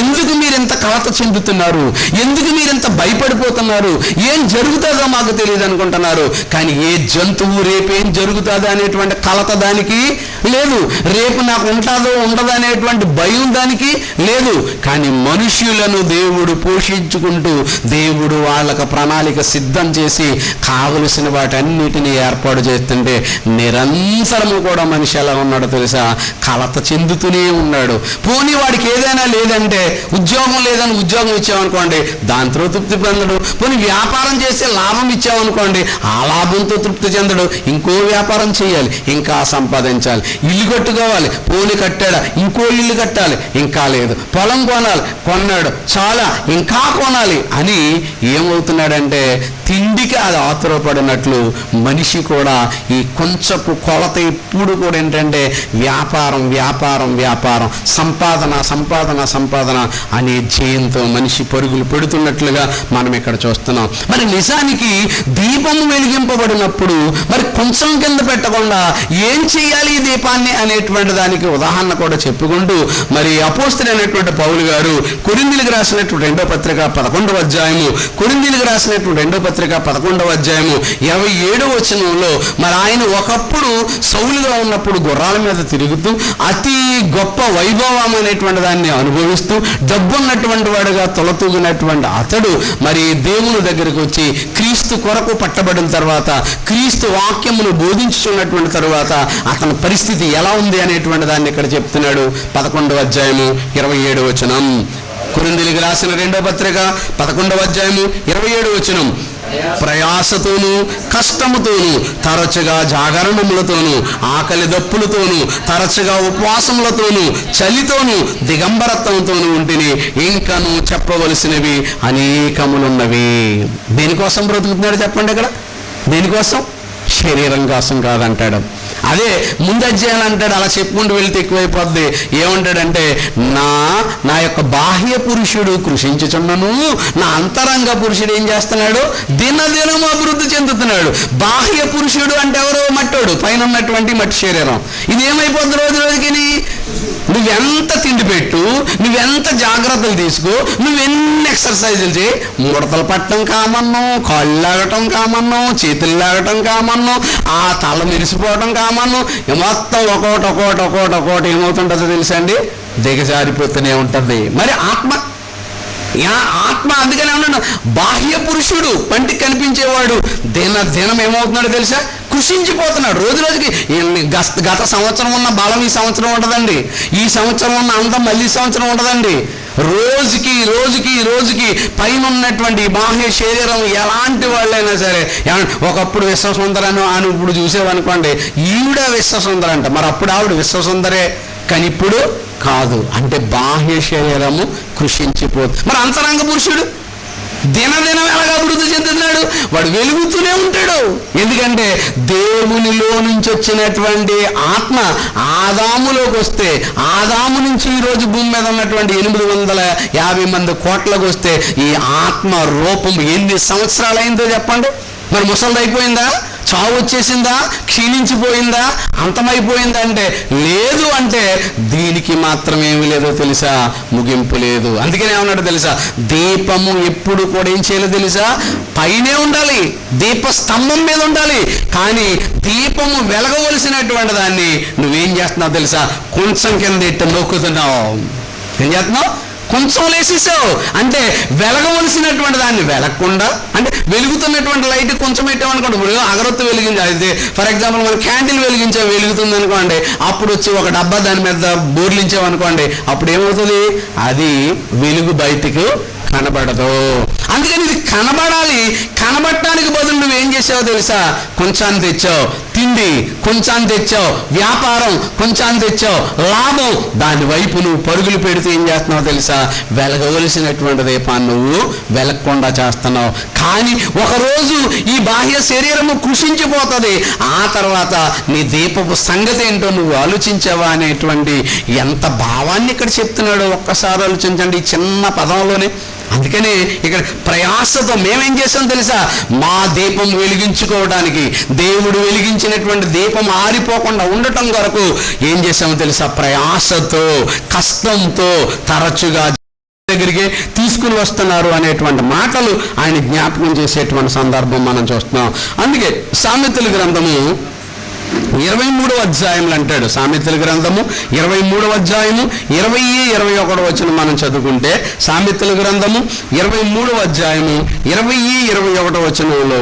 ఎందుకు మీరు ఇంత కలత చెందుతున్నారు? ఎందుకు మీరు ఇంత భయపడిపోతున్నారు? ఏం జరుగుతుందో మాకు తెలియదు అనుకుంటున్నారు. కానీ ఏ జంతువు రేపేం జరుగుతుందో అనేటువంటి కలత దానికి లేదు. రేపు నాకు ఉంటుందో ఉండదు అనేటువంటి భయం దానికి లేదు. కానీ మనుష్యులను దేవుడు పోషించుకుంటూ దేవుడు వాళ్ళకు ప్రణాళిక సిద్ధం చేసి కావలసిన వాటన్నిటినీ ఏర్పాటు చేస్తుంటే నిరంతరము కూడా మనిషి ఎలా ఉన్నాడో తెలుసా? కలత చెందుతూనే ఉన్నాడు. పోనీ వాడికి ఏదైనా లేదంటే, ఉద్యోగం లేదని ఉద్యోగం ఇచ్చామనుకోండి దాంతో తృప్తి పొందడు. పోనీ వ్యాపారం చేస్తే లాభం ఇచ్చామనుకోండి ఆ లాభంతో తృప్తి చెందడు. ఇంకో వ్యాపారం చేయాలి, ఇంకా సంపాదించాలి. ఇల్లు కట్టుకోవాలి, పోనీ కట్టాడా, ఇంకో ఇల్లు కట్టాలి, ఇంకా లేదు. పొలం కొన్నాడు, చాలా ఇంకా కొనాలి అని ఏమవుతున్నాడంటే తిండికి అది ఆతురపడినట్లు మనిషి కూడా ఈ కొంచెపు కొలత ఎప్పుడు కూడా ఏంటంటే వ్యాపారం వ్యాపారం వ్యాపారం, సంపాదన సంపాదన సంపాదన అనే ధ్యేయంతో మనిషి పరుగులు పెడుతున్నట్లుగా మనం ఇక్కడ చూస్తున్నాం. మరి నిజానికి దీపము వెలిగింపబడినప్పుడు మరి కొంచెం కింద పెట్టకుండా ఏం చేయాలి ఈ దీపాన్ని అనేటువంటి దానికి ఉదాహరణ కూడా చెప్పుకుంటూ మరి అపోస్తలుడైనటువంటి పౌలు గారు కొరింథీయులకు రాసినటువంటి 2వ పత్రిక 11వ అధ్యాయము, కొరింథీయులకు రాసినటువంటి 2వ పత్రిక 11వ అధ్యాయము 27వ వచనంలో మరి ఆయన ఒకప్పుడు సౌలుగా ఉన్నప్పుడు గుర్రాల మీద తిరుగుతూ అతి గొప్ప వైభవం అనేటువంటి దాన్ని అనుభవిస్తూ డబ్బున్నటువంటి వాడుగా తొలతూగినటువంటి అతడు మరి దేవుని దగ్గరికి వచ్చి క్రీస్తు కొరకు పట్టబడిన తర్వాత, క్రీస్తు వాక్యమును బోధించుతున్నటువంటి తరువాత అతని పరిస్థితి ఎలా ఉంది అనేటువంటి దాన్ని ఇక్కడ చెప్తున్నాడు. 11వ అధ్యాయము 27వ వచనం, కొరింథీయులకు రాసిన 2వ పత్రిక 11వ అధ్యాయము 27వ వచనం. ప్రయాసతోనూ కష్టముతోనూ తరచుగా జాగరణములతోనూ ఆకలి దప్పులతోనూ తరచుగా ఉపవాసములతోనూ చలితోనూ దిగంబరత్వంతోనూ ఉంటిని, ఇంకను చెప్పవలసినవి అనేకములున్నవి. దేనికోసం బ్రతుకుతున్నాడు చెప్పండి? ఇక్కడ దేనికోసం? శరీరం కోసం కాదంటాడు. అదే ముందు అధ్యాయం అంటాడు, అలా చెప్పుకుంటూ వెళ్తే ఎక్కువైపోద్ది. ఏమంటాడంటే నా యొక్క బాహ్య పురుషుడు కృషించుచున్నను, నా అంతరంగ పురుషుడు ఏం చేస్తున్నాడు, దినదినం అభివృద్ధి చెందుతున్నాడు. బాహ్య పురుషుడు అంటే ఎవరో మట్టోడు, పైన ఉన్నటువంటి మట్టి శరీరం. ఇది ఏమైపోద్ది రోజు రోజుకి, నువ్వెంత తిండి పెట్టు, నువ్వెంత జాగ్రత్తలు తీసుకో, నువ్వెన్ని ఎక్సర్సైజులు చేయి, ముడతలు పట్టడం కామన్ను, కాళ్ళు లాగటం కామన్ను, చేతులు లాగటం కామన్ను, ఆ తల మెరిసిపోవటం కామన్ను, మొత్తం ఒక్కోటి ఏమవుతుంటుందో తెలుసా అండి, దిగజారిపోతూనే ఉంటుంది. మరి ఆత్మ అందుకనే ఉన్నాడు, బాహ్య పురుషుడు పంటికి కనిపించేవాడు దినం ఏమవుతున్నాడు తెలుసా, కృషించిపోతున్నాడు. రోజు రోజుకి గత సంవత్సరం ఉన్న బలం ఈ సంవత్సరం ఉండదండి, ఈ సంవత్సరం ఉన్న అందం మళ్ళీ సంవత్సరం ఉండదండి. రోజుకి పైన ఉన్నటువంటి బాహ్య శరీరం ఎలాంటి వాళ్ళైనా సరే, ఒకప్పుడు విశ్వసుందరను అని ఇప్పుడు చూసేవనుకోండి, ఈవిడ విశ్వసుందరంట, మరి అప్పుడు ఆవిడ విశ్వసుందరే కానీ ఇప్పుడు కాదు. అంటే బాహ్య శరీరము కృషించిపోతుంది. మరి అంతరంగ పురుషుడు దినదినం ఎలాగా అభివృద్ధి చెందుతున్నాడు, వాడు వెలుగుతూనే ఉంటాడు. ఎందుకంటే దేవునిలో నుంచి వచ్చినటువంటి ఆత్మ ఆదాములోకి వస్తే, ఆదాము నుంచి ఈరోజు భూమి మీద ఉన్నటువంటి 850 మంది కోట్లకు వస్తే, ఈ ఆత్మ రూపం ఎన్ని సంవత్సరాలైందో చెప్పండి. మరి ముసలిదైపోయిందా, చావు వచ్చేసిందా, క్షీణించిపోయిందా, అంతమైపోయిందా అంటే లేదు. అంటే దీనికి మాత్రం ఏమి లేదో తెలుసా, ముగింపు లేదు. అందుకనే ఏమన్నాడు తెలుసా, దీపము ఎప్పుడు కూడా ఏం చేయలేదు తెలుసా, పైనే ఉండాలి, దీప స్తంభం మీద ఉండాలి. కానీ దీపము వెలగవలసినటువంటి దాన్ని నువ్వేం చేస్తున్నావు తెలుసా, కొంచెం కింద ఇట్ట నొక్కుతున్నావు. ఏం చేస్తున్నావు, కొంచెం లేసేసావు. అంటే వెలగవలసినటువంటి దాన్ని వెలగకుండా, అంటే వెలుగుతున్నటువంటి లైట్ కొంచెం పెట్టామనుకోండి, ఇప్పుడు అగరొత్తు వెలిగించాలి, ఫర్ ఎగ్జాంపుల్ మనం క్యాండిల్ వెలుగుతుంది అనుకోండి, అప్పుడు వచ్చి ఒక డబ్బా దాని మీద బోర్లించామనుకోండి, అప్పుడు ఏమవుతుంది, అది వెలుగు బయటికి కనబడదు. అందుకని ఇది కనబడాలి. కనబడటానికి బదులు నువ్వేం చేసావో తెలుసా, కొంచాన్ని తెచ్చావు, తిండి కొంచాన్ని తెచ్చావు, వ్యాపారం కొంచాన్ని తెచ్చావు, లాభం, దాని వైపు నువ్వు పరుగులు పెడితే ఏం చేస్తున్నావు తెలుసా, వెలగవలసినటువంటి దీపాన్ని నువ్వు వెలగకుండా చేస్తున్నావు. కానీ ఒకరోజు ఈ బాహ్య శరీరము కృషించిపోతుంది. ఆ తర్వాత నీ దీపపు సంగతి ఏంటో నువ్వు ఆలోచించావా అనేటువంటి ఎంత భావాన్ని ఇక్కడ చెప్తున్నాడో ఒక్కసారి ఆలోచించండి ఈ చిన్న పదంలోనే. అందుకని ఇక్కడ ప్రయాసతో మేమేం చేస్తాం తెలుసా, మా దీపం వెలిగించుకోవడానికి, దేవుడు వెలిగించినటువంటి దీపం ఆరిపోకుండా ఉండటం కొరకు ఏం చేసామో తెలుసా, ప్రయాసతో, కష్టంతో తరచుగా దగ్గరికి తీసుకుని వస్తున్నారు అనేటువంటి మాటలు ఆయన జ్ఞాపకం చేసేటువంటి సందర్భం మనం చూస్తున్నాం. అందుకే సామెతల గ్రంథము 23వ అధ్యాయంలో అంటాడు, సామెతల గ్రంథము 23వ అధ్యాయము 20-21 వచనం మనం చదువుకుంటే, సామెతల గ్రంథము 23వ అధ్యాయము 20-21 వచనంలో,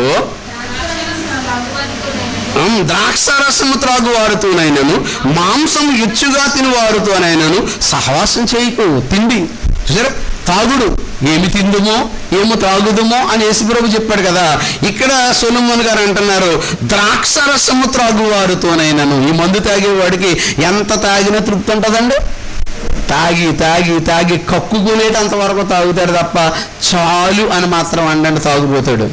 ద్రాక్షారసము త్రాగువారుతోనైనను మాంసం ఎచ్చుగా తినివారుతోనైనను సహవాసం చేయకు. తిండి చూసారా, తాగుడు, ఏమి తిందుమో ఏమో త్రాగుదుమో అని యేసుప్రభు చెప్పాడు కదా. ఇక్కడ సొలొమోను గారు అంటున్నారు, ద్రాక్షరసము త్రాగువారుతోనైనను. ఈ మందు తాగేవాడికి ఎంత తాగినా తృప్తి ఉంటుందండి. తాగి తాగి తాగి కక్కుకునేటంత వరకు తాగుతాడు తప్ప చాలు అని మాత్రం అండండి తాగుపోతాడు.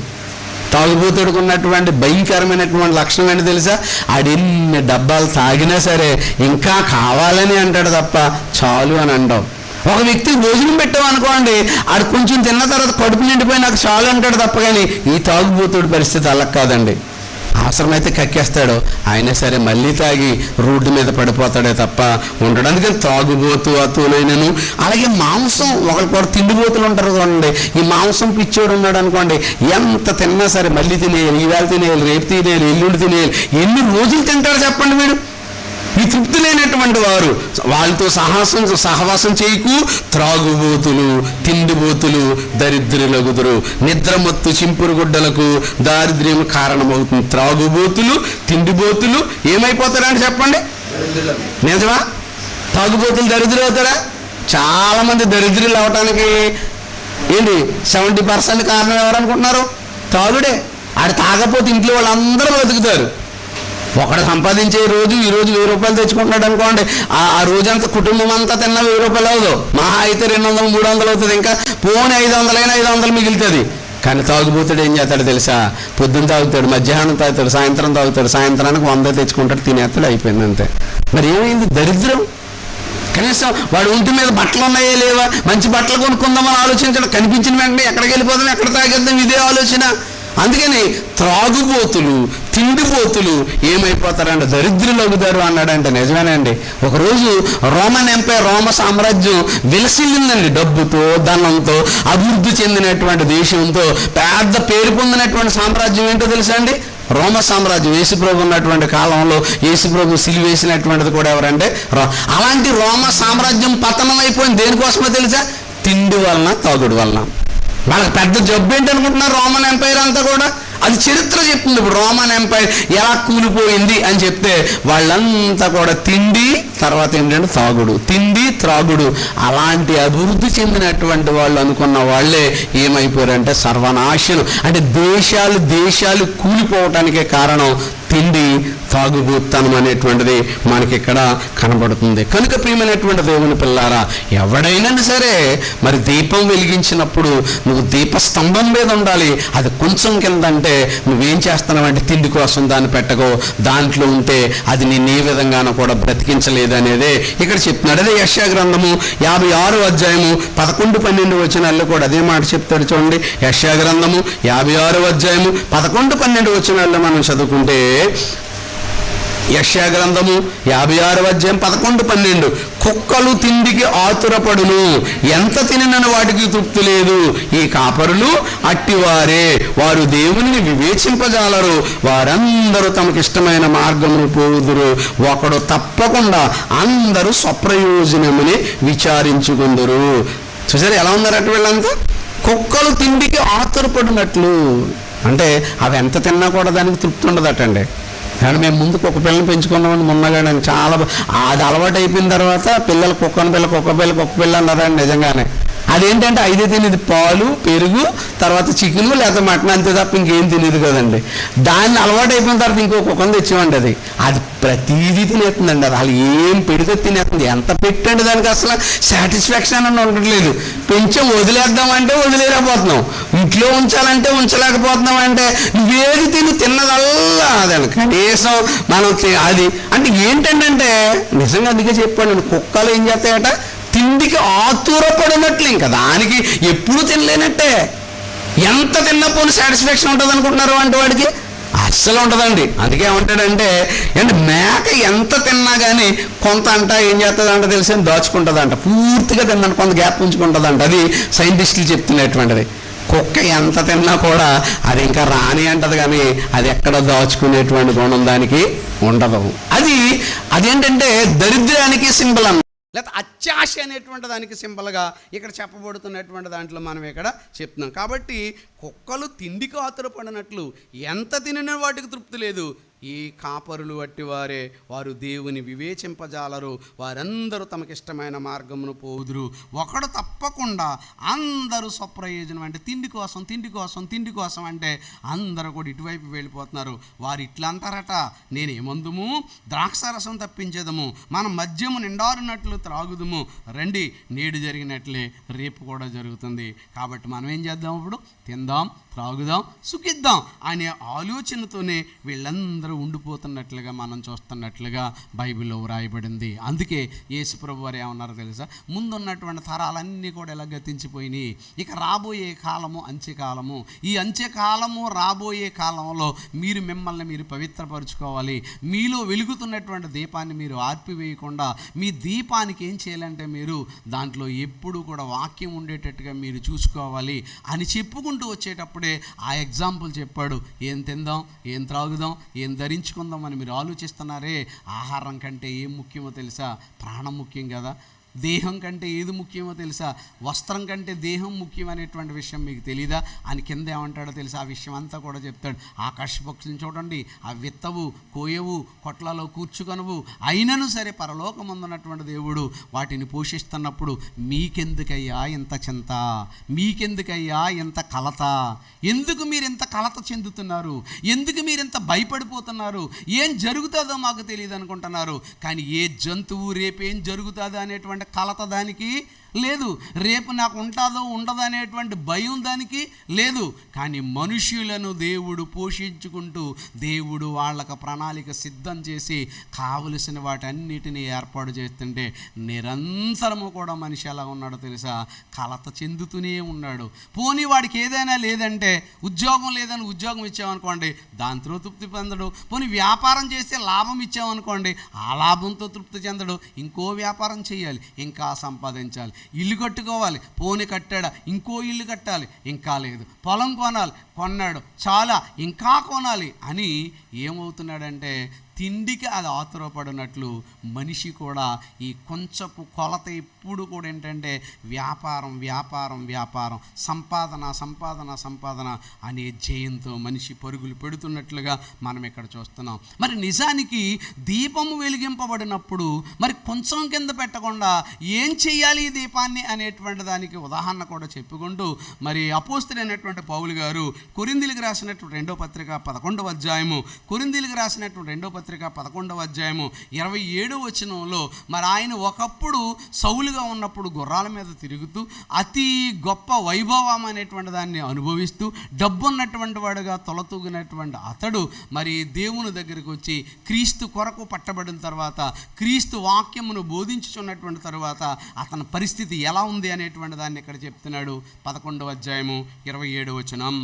తాగుబోతుడికి ఉన్నటువంటి భయంకరమైనటువంటి లక్షణం ఏంటి తెలుసా, ఆడెన్ని డబ్బాలు తాగినా సరే ఇంకా కావాలని అంటాడు తప్ప చాలు అని అంటాం. ఒక వ్యక్తి భోజనం పెట్టామనుకోండి, ఆడు కొంచెం తిన్న తర్వాత కడుపు నిండిపోయి నాకు చాలు అంటాడు తప్ప, కానీ ఈ తాగుబోతుడి పరిస్థితి అలా కాదండి. అవసరమైతే కక్కేస్తాడు, అయినా సరే మళ్ళీ తాగి రోడ్డు మీద పడిపోతాడే తప్ప ఉండడు. అందుకని తాగుబోతు అతునైనను. అలాగే మాంసం, ఒకరు కూడా తిండిపోతులు ఉంటారు చూడండి, ఈ మాంసం పిచ్చోడు ఉన్నాడు అనుకోండి, ఎంత తిన్నా సరే మళ్ళీ తినేయాలి, ఈవేళ తినేయాలి, రేపు తినేయాలి, ఎల్లుండి తినేయాలి. ఎన్ని రోజులు తింటాడు చెప్పండి మీరు? ఈ తృప్తి లేనటువంటి వారు, వాళ్ళతో సహవాసం చేయకు. త్రాగుబోతులు, తిండిబోతులు దరిద్రులగుదురు. నిద్రమత్తు చింపురు గుడ్డలకు దారిద్ర్యం కారణమవుతుంది. త్రాగుబోతులు, తిండిబోతులు ఏమైపోతారంటే చెప్పండి, నిజమా? తాగుబోతులు దరిద్రులు అవుతారా? చాలామంది దరిద్రులు అవటానికి ఏంటి 70% కారణం ఎవరనుకుంటున్నారు? తాగుడే. ఆడు తాగపోతే ఇంట్లో వాళ్ళందరూ బతుకుతారు. ఒకడు సంపాదించే రోజు ఈరోజు 1000 రూపాయలు తెచ్చుకుంటున్నాడు అనుకోండి, ఆ రోజంతా కుటుంబం అంతా తిన్న 1000 రూపాయలు అవదు, మహా అయితే 200-300 అవుతుంది. ఇంకా పోనీ 500 మిగులుతుంది. కానీ తాగుబోతుడు ఏం చేస్తాడు తెలుసా? పొద్దున్న తాగుతాడు, మధ్యాహ్నం తాగుతాడు, సాయంత్రం తాగుతాడు, సాయంత్రానికి 100 తెచ్చుకుంటాడు, తినేస్తాడు, అయిపోయింది అంతే. మరి ఏమైంది? దరిద్రం. కనీసం వాడు ఒంటి మీద బట్టలు ఉన్నాయా లేవా, మంచి బట్టలు కొనుక్కుందామని ఆలోచించడం, కనిపించిన వెంటనే ఎక్కడికి వెళ్ళిపోదాం, ఎక్కడ తాగేద్దాం, ఇదే ఆలోచన. అందుకని త్రాగుబోతులు, తిండిపోతులు ఏమైపోతారంటే దరిద్రులు అవుతారు అన్నాడంటే నిజమేనండి. ఒకరోజు రోమన్ ఎంపైర్, రోమ సామ్రాజ్యం విలసిల్లిందండి. డబ్బుతో, ధనంతో అభివృద్ధి చెందినటువంటి దేశంతో పెద్ద పేరు పొందినటువంటి సామ్రాజ్యం ఏంటో తెలుసా అండి? రోమ సామ్రాజ్యం. యేసుప్రభు ఉన్నటువంటి కాలంలో యేసుప్రభు సిలువేసినటువంటిది కూడా ఎవరంటే అలాంటి రోమ సామ్రాజ్యం పతనం అయిపోయింది. దేనికోసమో తెలుసా? తిండి వలన, తాగుడు వలన. వాళ్ళకి పెద్ద జబ్బు ఏంటనుకుంటున్నారు రోమన్ ఎంపైర్ అంతా కూడా? అది చరిత్ర చెప్తుంది. ఇప్పుడు రోమన్ ఎంపైర్ ఎలా కూలిపోయింది అని చెప్తే వాళ్ళంతా కూడా తిండి, తర్వాత ఏంటంటే తాగుడు, తిండి, త్రాగుడు. అలాంటి అభివృద్ధి చెందినటువంటి వాళ్ళు అనుకున్న వాళ్ళే ఏమైపోయారంటే సర్వనాశనం. అంటే దేశాలు కూలిపోవటానికే కారణం తిండి, తాగుబోతనం అనేటువంటిది మనకి ఇక్కడ కనబడుతుంది. కనుక ప్రియమైనటువంటి దేవుని పిల్లారా, ఎవడైనా సరే మరి దీపం వెలిగించినప్పుడు నువ్వు దీపస్తంభం మీద ఉండాలి. అది కొంచెం కింద అంటే నువ్వేం చేస్తున్నావంటే తిండి కోసం దాన్ని పెట్టకో, దాంట్లో ఉంటే అది నేను ఏ విధంగానూ కూడా బ్రతికించలేదు అనేదే ఇక్కడ చెప్తున్నాడు. అదే యెషయా గ్రంథము 56వ అధ్యాయము 11-12 వచనాల్లో కూడా అదే మాట చెప్తాడు. చూడండి, యెషయా గ్రంథము 56వ అధ్యాయము 11-12 వచనాల్లో మనం చదువుకుంటే, యెషయా గ్రంథము 56వ అధ్యాయం 11-12, కుక్కలు తిండికి ఆతురపడును, ఎంత తినని వాటికి తృప్తి లేదు, ఈ కాపరులు అట్టివారే, వారు దేవుని వివేచింపజాలరు, వారందరూ తమకిష్టమైన మార్గమును పోదురు, ఒకడు తప్పకుండా అందరూ స్వప్రయోజనముని విచారించుకుందరు. చూసారు ఎలా ఉన్నారట వీళ్ళంతా? కుక్కలు తిండికి ఆతురపడినట్లు. అంటే అవి ఎంత తిన్నా కూడా దానికి తృప్తి ఉండదటండి. కానీ మేము ముందు కుక్క పిల్లని పెంచుకున్నామని మొన్నగానే చాలా అది అలవాటు అయిపోయిన తర్వాత పిల్లలు కుక్క పిల్ల అన్నారండి. నిజంగానే అదేంటంటే 5 తినేది పాలు, పెరుగు, తర్వాత చికెను లేదా మటన్, అంతే తప్ప ఇంకేం తినేది కదండి. దాన్ని అలవాటు అయిపోయిన తర్వాత ఇంకో కుక్కను తెచ్చామండి. అది ప్రతిదీ తినేస్తుందండి. అది అసలు ఏం పెడితే తినేస్తుంది. ఎంత పెట్టండి దానికి అసలు సాటిస్ఫాక్షన్ అని ఉండట్లేదు. పెంచం వదిలేద్దామంటే వదిలేకపోతున్నాం, ఇంట్లో ఉంచాలంటే ఉంచలేకపోతున్నాం. అంటే నువ్వేది తిన్నదల్లా అదండి. కనీసం మనం అది అంటే ఏంటంటే నిజంగా అందుకే చెప్పాను, కుక్కలు ఏం చేస్తాయట, తిండికి ఆతురపడినట్లు. ఇంకా దానికి ఎప్పుడు తినలేనట్టే. ఎంత తిన్నప్పుడు సాటిస్ఫాక్షన్ ఉంటుంది అనుకుంటున్నారు అంటే వాడికి అస్సలు ఉంటుందండి. అందుకే ఏమంటాడంటే మేక ఎంత తిన్నా కానీ కొంత అంట ఏం చేస్తుందంట తెలిసి దాచుకుంటుందంట. పూర్తిగా తిన్నాను, కొంత గ్యాప్ ఉంచుకుంటుందంట. అది సైంటిస్టులు చెప్తున్నటువంటిది. కుక్క ఎంత తిన్నా కూడా అది ఇంకా రాని అంటది, కానీ అది ఎక్కడ దాచుకునేటువంటి గుణం దానికి ఉండదు. అదేంటంటే దరిద్రానికి సింబల్ అన్న, లేకపోతే అత్యాశ అనేటువంటి దానికి సింబల్గా ఇక్కడ చెప్పబడుతున్నటువంటి దాంట్లో మనం ఇక్కడ చెప్తున్నాం. కాబట్టి కుక్కలు తిండికి ఆతురపడినట్లు, ఎంత తినిన వాటికి తృప్తి లేదు, ఈ కాపరులు అట్టివారే, వారు దేవుని వివేచింపజాలరు, వారందరూ తమకిష్టమైన మార్గమును పోదురు, ఒకడు తప్పకుండా అందరూ స్వప్రయోజనం. అంటే తిండి కోసం అంటే అందరూ కూడా ఇటువైపు వెళ్ళిపోతున్నారు. వారు ఇట్లా అంటారట, నేనేమందుము ద్రాక్షారసం తప్పించేదము, మనం మద్యము నిండారున్నట్లు త్రాగుదుము, రండి నేడు జరిగినట్లే రేపు కూడా జరుగుతుంది. కాబట్టి మనం ఏం చేద్దాం, ఇప్పుడు తిందాం, త్రాగుదాం, సుఖిద్దాం అనే ఆలోచనతోనే వీళ్ళందరూ ఉండిపోతున్నట్లుగా మనం చూస్తున్నట్లుగా బైబిల్లో వ్రాయబడింది. అందుకే యేసుప్రభు వారు ఏమన్నారో తెలుసా, ముందున్నటువంటి తరాలన్నీ కూడా ఎలా గతించిపోయినాయి, ఇక రాబోయే కాలము అంత్యకాలము. ఈ అంత్యకాలము రాబోయే కాలంలో మిమ్మల్ని మీరు పవిత్రపరుచుకోవాలి. మీలో వెలుగుతున్నటువంటి దీపాన్ని మీరు ఆర్పివేయకుండా, మీ దీపానికి ఏం చేయాలంటే మీరు దాంట్లో ఎప్పుడు కూడా వాక్యం ఉండేటట్టుగా మీరు చూసుకోవాలి అని చెప్పుకుంటూ వచ్చేటప్పుడే ఆ ఎగ్జాంపుల్ చెప్పాడు. ఏం తిందాం, ఏం త్రాగుదాం, ఏం ధరించుకుందాం అని మీరు ఆలోచిస్తున్నారే, ఆహారం కంటే ఏం ముఖ్యమో తెలుసా? ప్రాణం ముఖ్యం కదా. దేహం కంటే ఏది ముఖ్యమో తెలుసా? వస్త్రం కంటే దేహం ముఖ్యం అనేటువంటి విషయం మీకు తెలీదా అని కింద ఏమంటాడో తెలుసా? ఆ విషయం అంతా కూడా చెప్తాడు. ఆకాశ పక్షులను చూడండి, ఆ విత్తవు, కోయవు, కొట్లలో కూర్చుకొనవు, అయినను సరే పరలోకమందున్నటువంటి దేవుడు వాటిని పోషిస్తున్నప్పుడు మీకెందుకయ్యా ఇంత చింత, మీకెందుకయ్యా ఇంత కలత, ఎందుకు మీరు ఇంత కలత చెందుతున్నారు, ఎందుకు మీరు ఇంత భయపడిపోతున్నారు, ఏం జరుగుతుందో మాకు తెలియదు అనుకుంటున్నారు. కానీ ఏ జంతువు రేపేం జరుగుతుందో అనేటువంటి కలత దానికి లేదు. రేపు నాకు ఉంటుందో ఉండదో అనేటువంటి భయం దానికి లేదు. కానీ మనుష్యులను దేవుడు పోషించుకుంటూ దేవుడు వాళ్ళకు ప్రణాళిక సిద్ధం చేసి కావలసిన వాటన్నిటినీ ఏర్పాటు చేస్తుంటే నిరంతరము కూడా మనిషి ఎలా ఉన్నాడో తెలుసా? కలత చెందుతూనే ఉన్నాడు. పోనీ వాడికి ఏదైనా లేదంటే, ఉద్యోగం లేదని ఉద్యోగం ఇచ్చామనుకోండి, దాంతో తృప్తి పొందడు. పోనీ వ్యాపారం చేస్తే లాభం ఇచ్చామనుకోండి, ఆ లాభంతో తృప్తి చెందడు. ఇంకో వ్యాపారం చేయాలి, ఇంకా సంపాదించాలి. ఇల్లు కట్టుకోవాలి, పోనీ కట్టాడా, ఇంకో ఇల్లు కట్టాలి, ఇంకా లేదు. పొలం కొనాలి, కొన్నాడు, చాలా ఇంకా కొనాలి అని ఏమవుతున్నాడంటే తిండికి అది ఆతురపడినట్లు మనిషి కూడా ఈ కొంచెపు కొలత ఎప్పుడు కూడా ఏంటంటే వ్యాపారం వ్యాపారం వ్యాపారం, సంపాదన సంపాదన సంపాదన అనే జయంతో మనిషి పరుగులు పెడుతున్నట్లుగా మనం ఇక్కడ చూస్తున్నాం. మరి నిజానికి దీపము వెలిగింపబడినప్పుడు మరి కొంచెం కింద పెట్టకుండా ఏం చెయ్యాలి ఈ దీపాన్ని అనేటువంటి దానికి ఉదాహరణ కూడా చెప్పుకుంటూ మరి అపోస్తలుడైనటువంటి పౌలు గారు కొరింథీయులకు రాసినటువంటి 2వ పత్రిక 11వ అధ్యాయము, కొరింథీయులకు రాసినటువంటి 2వ పత్రిక 11వ అధ్యాయము 27వ వచనంలో మరి ఆయన ఒకప్పుడు సౌలుగా ఉన్నప్పుడు గుర్రాల మీద తిరుగుతూ అతి గొప్ప వైభవం అనేటువంటి దాన్ని అనుభవిస్తూ డబ్బున్నటువంటి వాడుగా తొలతూగినటువంటి అతడు మరి దేవుని దగ్గరికి వచ్చి క్రీస్తు కొరకు పట్టబడిన తర్వాత, క్రీస్తు వాక్యమును బోధించుచున్నటువంటి తర్వాత అతని పరిస్థితి ఎలా ఉంది అనేటువంటి దాన్ని ఇక్కడ చెప్తున్నాడు. 11వ అధ్యాయము 27వ వచనం,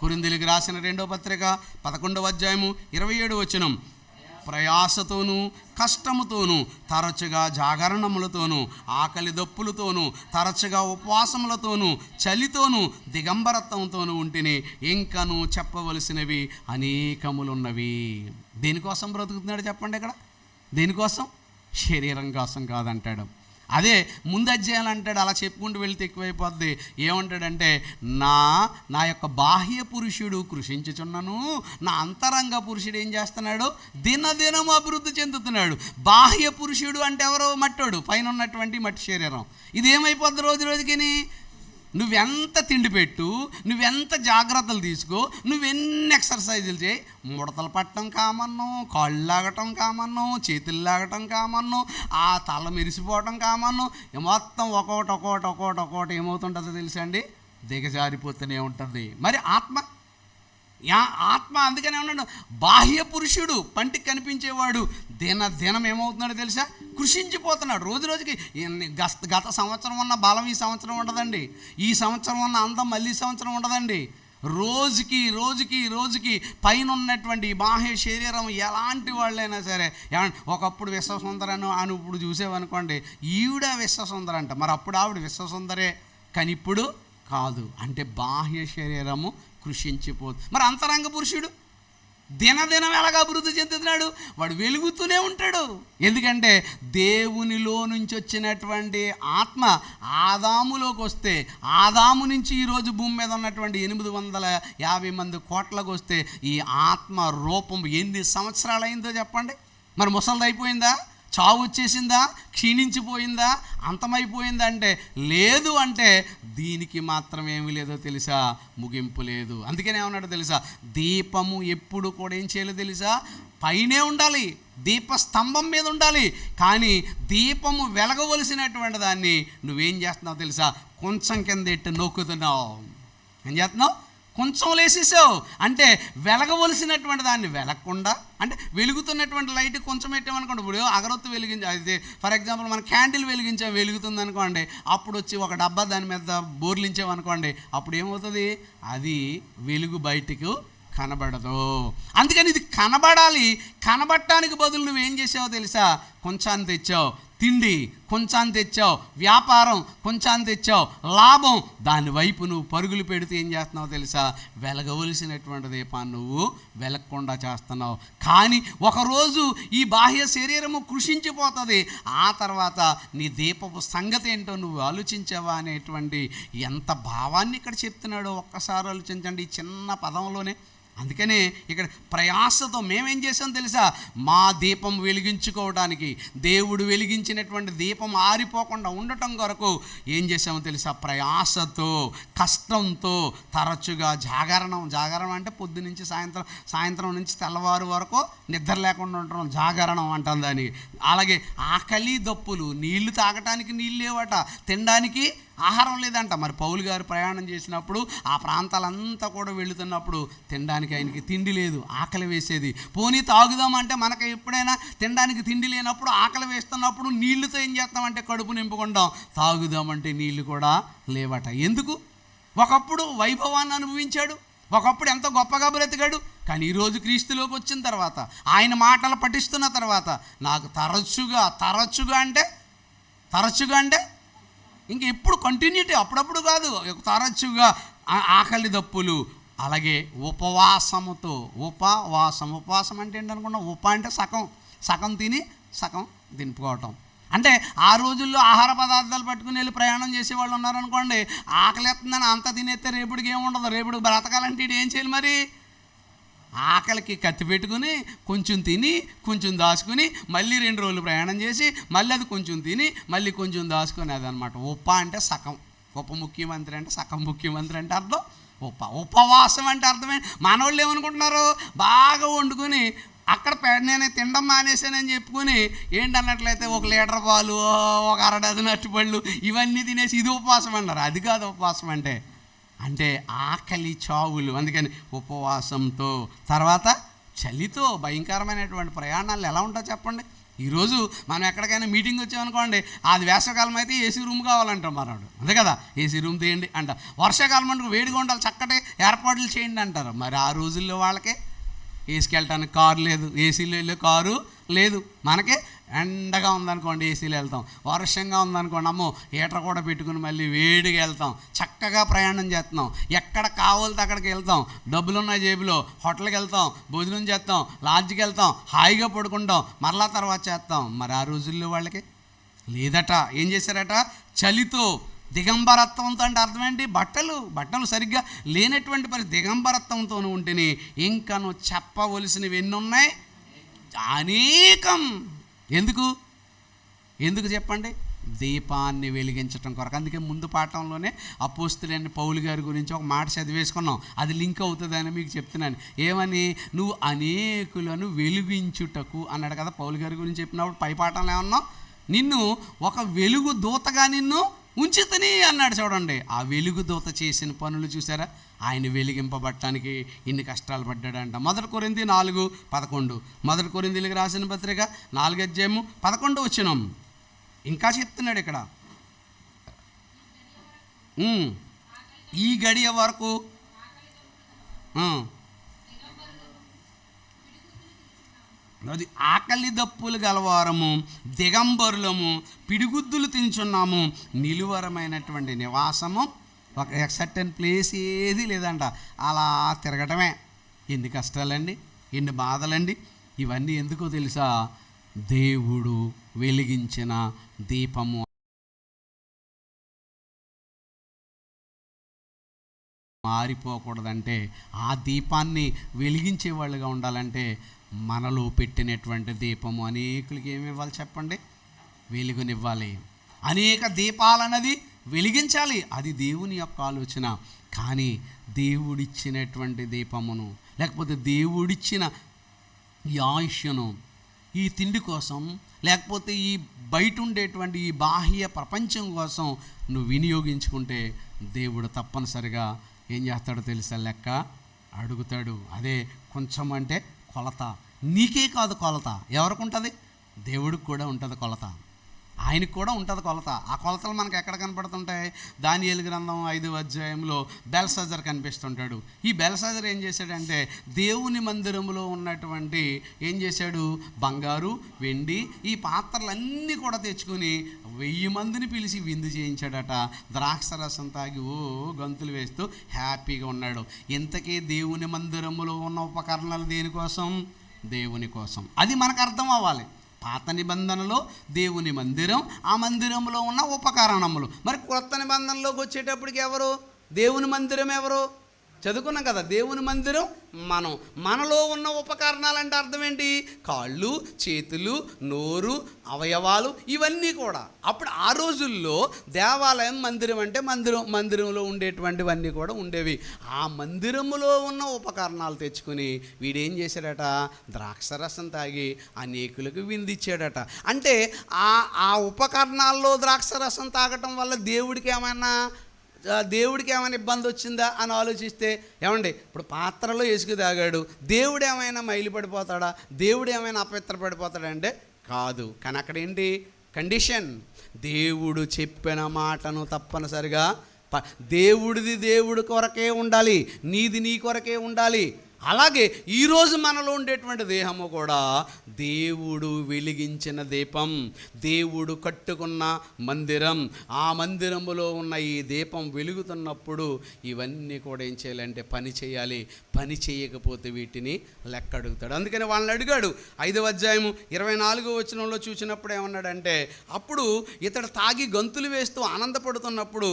కొరింథీయులకు రాసిన 2వ పత్రిక 11వ అధ్యాయము 27వ వచనం. ప్రయాసతోనూ కష్టముతోనూ తరచుగా జాగరణములతోనూ ఆకలి దప్పులతోనూ తరచుగా ఉపవాసములతోనూ చలితోనూ దిగంబరత్వంతోనూ ఉంటేనే ఇంకను చెప్పవలసినవి అనేకములున్నవి. దేనికోసం బ్రతుకుతున్నాడు చెప్పండి ఇక్కడ? దేనికోసం? శరీరం కోసం కాదంటాడు. అదే ముందు అధ్యాయాలు అంటాడు, అలా చెప్పుకుంటూ వెళ్తే ఎక్కువైపోద్ది. ఏమంటాడంటే నా యొక్క బాహ్య పురుషుడు కృషించుచున్నాను, నా అంతరంగ పురుషుడు ఏం చేస్తున్నాడు? దినదినము అభివృద్ధి చెందుతున్నాడు. బాహ్య పురుషుడు అంటే ఎవరో? మట్టోడు, పైన ఉన్నటువంటి మట్టి శరీరం. ఇది ఏమైపోద్ది రోజు రోజుకి? నువ్వెంత తిండి పెట్టు, నువ్వెంత జాగ్రత్తలు తీసుకో, నువ్వెన్ని ఎక్సర్సైజులు చేయి, ముడతలు పట్టడం కామన్ను, కాళ్ళు లాగటం కామన్ను, చేతులు లాగటం కామన్ను, ఆ తల మెరిసిపోవటం కామన్ను, మొత్తం ఒక్కొక్కటి ఏమవుతుంటుందో తెలుసా అండి? దిగజారిపోతూనే ఉంటుంది. మరి ఆత్మ అందుకనే ఉన్నాడు బాహ్య పురుషుడు, పంటికి కనిపించేవాడు దినం ఏమవుతున్నాడో తెలుసా? కృషించిపోతున్నాడు. రోజు రోజుకి గత సంవత్సరం ఉన్న బలం ఈ సంవత్సరం ఉండదండి, ఈ సంవత్సరం ఉన్న అందం మళ్ళీ సంవత్సరం ఉండదండి. రోజుకి రోజుకి రోజుకి పైన ఉన్నటువంటి బాహ్య శరీరం ఎలాంటి వాళ్ళైనా సరే, ఒకప్పుడు విశ్వసుందరను అని ఇప్పుడు చూసేవనుకోండి, ఈవిడ విశ్వసుందర అంట, మరి అప్పుడు ఆవిడ విశ్వసుందరే కానీ ఇప్పుడు కాదు. అంటే బాహ్య శరీరము కృషించిపోతుంది. మరి అంతరంగ పురుషుడు దినదినం ఎలాగ అభివృద్ధి చెందుతున్నాడు? వాడు వెలుగుతూనే ఉంటాడు. ఎందుకంటే దేవునిలో నుంచి వచ్చినటువంటి ఆత్మ ఆదాములోకి వస్తే, ఆదాము నుంచి ఈరోజు భూమి మీద ఉన్నటువంటి 850 మంది కోట్లకు వస్తే ఈ ఆత్మ రూపం ఎన్ని సంవత్సరాలు అయిందో చెప్పండి? మరి ముసలిది అయిపోయిందా? చావు వచ్చేసిందా? క్షీణించిపోయిందా? అంతమైపోయిందా? అంటే లేదు. అంటే దీనికి మాత్రం ఏమీ లేదో తెలుసా? ముగింపు లేదు. అందుకనే ఏమన్నాడో తెలుసా? దీపము ఎప్పుడు కూడా ఏం చేయాలో తెలుసా? పైనే ఉండాలి, దీపస్తంభం మీద ఉండాలి. కానీ దీపము వెలగవలసినటువంటి దాన్ని నువ్వేం చేస్తున్నావు తెలుసా? కొంచెం కింద ఎట్టు నొక్కుతున్నావు. ఏం చేస్తున్నావు? కొంచెం లేసేసావు. అంటే వెలగవలసినటువంటి దాన్ని వెలగకుండా, అంటే వెలుగుతున్నటువంటి లైట్ కొంచెం పెట్టామనుకోండి, ఇప్పుడు అగరొత్తు అయితే ఫర్ ఎగ్జాంపుల్ మనం క్యాండిల్ వెలుగుతుంది అనుకోండి, అప్పుడు వచ్చి ఒక డబ్బా దాని మీద బోర్లించామనుకోండి, అప్పుడు ఏమవుతుంది? అది వెలుగు బయటకు కనబడదు. అందుకని ఇది కనబడాలి. కనబడటానికి బదులు నువ్వేం చేసావో తెలుసా? కొంచాన్ని తెచ్చావు, తిండి కొంచాన్ని తెచ్చావు, వ్యాపారం కొంచాన్ని తెచ్చావు, లాభం, దాని వైపు నువ్వు పరుగులు పెడితే ఏం చేస్తున్నావు తెలుసా? వెలగవలసినటువంటి దీపాన్ని నువ్వు వెలగకుండా చేస్తున్నావు. కానీ ఒకరోజు ఈ బాహ్య శరీరము కృషించిపోతుంది. ఆ తర్వాత నీ దీపపు సంగతి ఏంటో నువ్వు ఆలోచించావా అనేటువంటి ఎంత భావాన్ని ఇక్కడ చెప్తున్నాడో ఒక్కసారి ఆలోచించండి. ఈ చిన్న పదంలోనే అందుకనే ఇక్కడ ప్రయాసతో మేమేం చేసాం తెలుసా, మా దీపం వెలిగించుకోవడానికి, దేవుడు వెలిగించినటువంటి దీపం ఆరిపోకుండా ఉండటం కొరకు ఏం చేసామో తెలుసా, ప్రయాసతో కష్టంతో తరచుగా జాగరణం అంటే పొద్దు నుంచి సాయంత్రం నుంచి తెల్లవారు వరకు నిద్ర లేకుండా ఉండటం జాగరణం అంటాం దానికి. అలాగే ఆకలి దప్పులు, నీళ్లు తాగటానికి నీళ్ళు లేవట, తినడానికి ఆహారం లేదంట. మరి పౌలు గారు ప్రయాణం చేసినప్పుడు ఆ ప్రాంతాలంతా కూడా వెళుతున్నప్పుడు తినడానికి ఆయనకి తిండి లేదు, ఆకలి వేసేది. పోనీ తాగుదామంటే మనకు ఎప్పుడైనా తినడానికి తిండి లేనప్పుడు, ఆకలి వేస్తున్నప్పుడు నీళ్లతో ఏం చేస్తామంటే కడుపు నింపుకుంటాం, తాగుదామంటే నీళ్లు కూడా లేవట. ఎందుకు? ఒకప్పుడు వైభవాన్ని అనుభవించాడు, ఒకప్పుడు ఎంతో గొప్పగా బ్రతికాడు. కానీ ఈరోజు క్రీస్తులోకి వచ్చిన తర్వాత, ఆయన మాటలు పఠిస్తున్న తర్వాత నాకు తరచుగా అంటే ఇంక ఎప్పుడు కంటిన్యూటీ, అప్పుడప్పుడు కాదు, తరచుగా ఆకలి దప్పులు. అలాగే ఉపవాసం అంటే ఏంటనుకున్నా, అంటే సగం తిని సగం దింపుకోవటం. అంటే ఆ రోజుల్లో ఆహార పదార్థాలు పట్టుకుని వెళ్ళి ప్రయాణం చేసేవాళ్ళు ఉన్నారనుకోండి, ఆకలి ఎత్తుందని అంత తినేస్తే రేపుడికి ఏముండదు. రేపుడికి బ్రతకాలంటే ఏం చేయాలి మరి? ఆకలికి కత్తి పెట్టుకుని కొంచెం తిని కొంచెం దాచుకుని మళ్ళీ 2 రోజులు ప్రయాణం చేసి మళ్ళీ అది కొంచెం తిని మళ్ళీ కొంచెం దాచుకుని, అదనమాట. అంటే సగం. ముఖ్యమంత్రి అంటే సగం ముఖ్యమంత్రి అంటే అర్థం. ఉపవాసం అంటే అర్థమే. మనవాళ్ళు ఏమనుకుంటున్నారు, బాగా వండుకొని అక్కడ నేను తినడం మానేసానని చెప్పుకొని ఏంటన్నట్లయితే 1 లీటర్ పాలు, 1 అర డజన్ అరటిపళ్ళు ఇవన్నీ తినేసి ఇది ఉపవాసం అన్నారు. అది కాదు ఉపవాసం అంటే ఆకలి చావులు. అందుకని ఉపవాసంతో, తర్వాత చలితో భయంకరమైనటువంటి ప్రయాణాలు ఎలా ఉంటాయో చెప్పండి. ఈరోజు మనం ఎక్కడికైనా మీటింగ్ వచ్చామనుకోండి, అది వేసవకాలం అయితే ఏసీ రూమ్ కావాలంటాం మనవాడు, అంతే కదా, ఏసీ రూమ్ తీయండి అంట. వర్షాకాలం అంటే వేడిగా ఉండాలి, చక్కటి ఏర్పాట్లు చేయండి అంటారు. మరి ఆ రోజుల్లో వాళ్ళకే ఏసీకి వెళ్ళటానికి కారు లేదు, ఏసీలో వెళ్ళే కారు లేదు. మనకే ఎండగా ఉందనుకోండి ఏసీలో వెళ్తాం, వర్షంగా ఉందనుకోండి అమ్మో హీటర్ కూడా పెట్టుకుని మళ్ళీ వేడిగా వెళ్తాం. చక్కగా ప్రయాణం చేస్తున్నాం, ఎక్కడ కావాలితే అక్కడికి వెళ్తాం, డబ్బులున్న జేబులో, హోటల్కి వెళ్తాం, భోజనం చేస్తాం, లాడ్జ్కి వెళ్తాం, హాయిగా పడుకుంటాం, మరలా తర్వాత చేస్తాం. మరి ఆ రోజుల్లో వాళ్ళకి లేదట. ఏం చేశారట? చలితో దిగంబరత్వంతో. అంటే అర్థం ఏంటి? బట్టలు సరిగ్గా లేనటువంటి దిగంబరత్వంతో ఉంటేనే ఇంకా నువ్వు చెప్పవలసినవి ఎన్ని ఉన్నాయి, అనేకం. ఎందుకు చెప్పండి? దీపాన్ని వెలిగించటం కొరకు. అందుకే ముందు పాఠంలోనే అపోస్తలుడైన పౌలు గారి గురించి ఒక మాట చదివేసుకున్నాం, అది లింక్ అవుతుందని మీకు చెప్తున్నాను. ఏమని? నువ్వు అనేకులను వెలిగించుటకు అన్నాడు కదా పౌలు గారి గురించి చెప్పినప్పుడు. పై పాఠంలో ఏమన్నావు? నిన్ను ఒక వెలుగు దూతగా నిన్ను ఉంచుతని అన్నాడు. చూడండి, ఆ వెలుగు దూత చేసిన పనులు చూసారా? ఆయన వెలిగింపబట్టడానికి ఇన్ని కష్టాలు పడ్డాడంట. 1 కొరింథీ 4:11. 1 కొరింథీలకు రాసిన పత్రిక 4:11 ఇంకా చెప్తున్నాడు ఇక్కడ. ఈ గడియ వరకు అది ఆకలి దప్పులు గలవారము, దిగంబరులము, పిడిగుద్దులు తించున్నాము, నిలువరమైనటువంటి నివాసము, ఒక సర్టెన్ ప్లేస్ ఏది లేదంట. అలా తిరగటమే. ఎన్ని కష్టాలండి, ఎన్ని బాధలండి. ఇవన్నీ ఎందుకో తెలుసా? దేవుడు వెలిగించిన దీపము మారిపోకూడదంటే, ఆ దీపాన్ని వెలిగించే వాళ్ళుగా ఉండాలంటే మనలో పెట్టినటువంటి దీపము అనేకులకి ఏమి ఇవ్వాలి చెప్పండి? వెలుగునివ్వాలి. అనేక దీపాలన్నది వెలిగించాలి, అది దేవుని యొక్క ఆలోచన. కానీ దేవుడిచ్చినటువంటి దీపమును, లేకపోతే దేవుడిచ్చిన ఈ ఆయుష్ను ఈ తిండి కోసం, లేకపోతే ఈ బయట ఉండేటువంటి ఈ బాహ్య ప్రపంచం కోసం నువ్వు వినియోగించుకుంటే దేవుడు తప్పనిసరిగా ఏం చేస్తాడో తెలుసా? లెక్క అడుగుతాడు. అదే కొంచెం అంటే కొలత. నీకే కాదు కొలత, ఎవరికి ఉంటుంది? దేవుడికి కూడా ఉంటుంది కొలత, ఆయనకు కూడా ఉంటుంది కొలత. ఆ కొలతలు మనకు ఎక్కడ కనపడుతుంటాయి? దానియేలు గ్రంథం 5వ అధ్యాయంలో బెల్షాజర్ కనిపిస్తుంటాడు. ఈ బెల్షాజర్ ఏం చేశాడంటే, దేవుని మందిరంలో ఉన్నటువంటి ఏం చేశాడు? బంగారు, వెండి ఈ పాత్రలన్నీ కూడా తెచ్చుకొని 1000 మందిని పిలిచి విందు చేయించాడట. ద్రాక్షరసం తాగి గంతులు వేస్తూ హ్యాపీగా ఉన్నాడు. ఇంతకీ దేవుని మందిరంలో ఉన్న ఉపకరణాలు దేనికోసం? దేవుని కోసం. అది మనకు అర్థం అవ్వాలి. పాత నిబంధనలో దేవుని మందిరం, ఆ మందిరంలో ఉన్న ఉపకరణములు. మరి కొత్త నిబంధనలోకి వచ్చేటప్పటికి ఎవరు? దేవుని మందిరం ఎవరు? చదువుకున్నాం కదా, దేవుని మందిరం మనలో ఉన్న ఉపకరణాలు అంటే అర్థం ఏంటి? కాళ్ళు, చేతులు, నోరు, అవయవాలు, ఇవన్నీ కూడా. అప్పుడు ఆ రోజుల్లో దేవాలయం, మందిరం అంటే మందిరంలో ఉండేటువంటివన్నీ కూడా ఉండేవి. ఆ మందిరములో ఉన్న ఉపకరణాలు తెచ్చుకుని వీడేం చేశాడట? ద్రాక్షరసం తాగి అనేకులకు విందిచ్చాడట. అంటే ఆ ఉపకరణాల్లో ద్రాక్షరసం తాగటం వల్ల దేవుడికి ఏమైనా ఇబ్బంది వచ్చిందా అని ఆలోచిస్తే, ఏమండి ఇప్పుడు పాత్రలో ఇసుక తాగాడు, దేవుడు ఏమైనా మైలు పడిపోతాడా? దేవుడు ఏమైనా అపవిత్ర పడిపోతాడా అంటే కాదు. కానీ అక్కడ ఏంటి కండిషన్? దేవుడు చెప్పిన మాటను తప్పనిసరిగా దేవుడిది దేవుడి కొరకే ఉండాలి, నీది నీ కొరకే ఉండాలి. అలాగే ఈరోజు మనలో ఉండేటువంటి దేహము కూడా దేవుడు వెలిగించిన దీపం, దేవుడు కట్టుకున్న మందిరం. ఆ మందిరములో ఉన్న ఈ దీపం వెలుగుతున్నప్పుడు ఇవన్నీ కూడా ఏం చేయాలంటే పని చేయాలి. పని చేయకపోతే వీటిని లెక్క అడుగుతాడు. అందుకని వాళ్ళని అడిగాడు. 5వ అధ్యాయము 24వ వచనంలో చూసినప్పుడు ఏమన్నాడంటే, అప్పుడు ఇతడు తాగి గంతులు వేస్తూ ఆనందపడుతున్నప్పుడు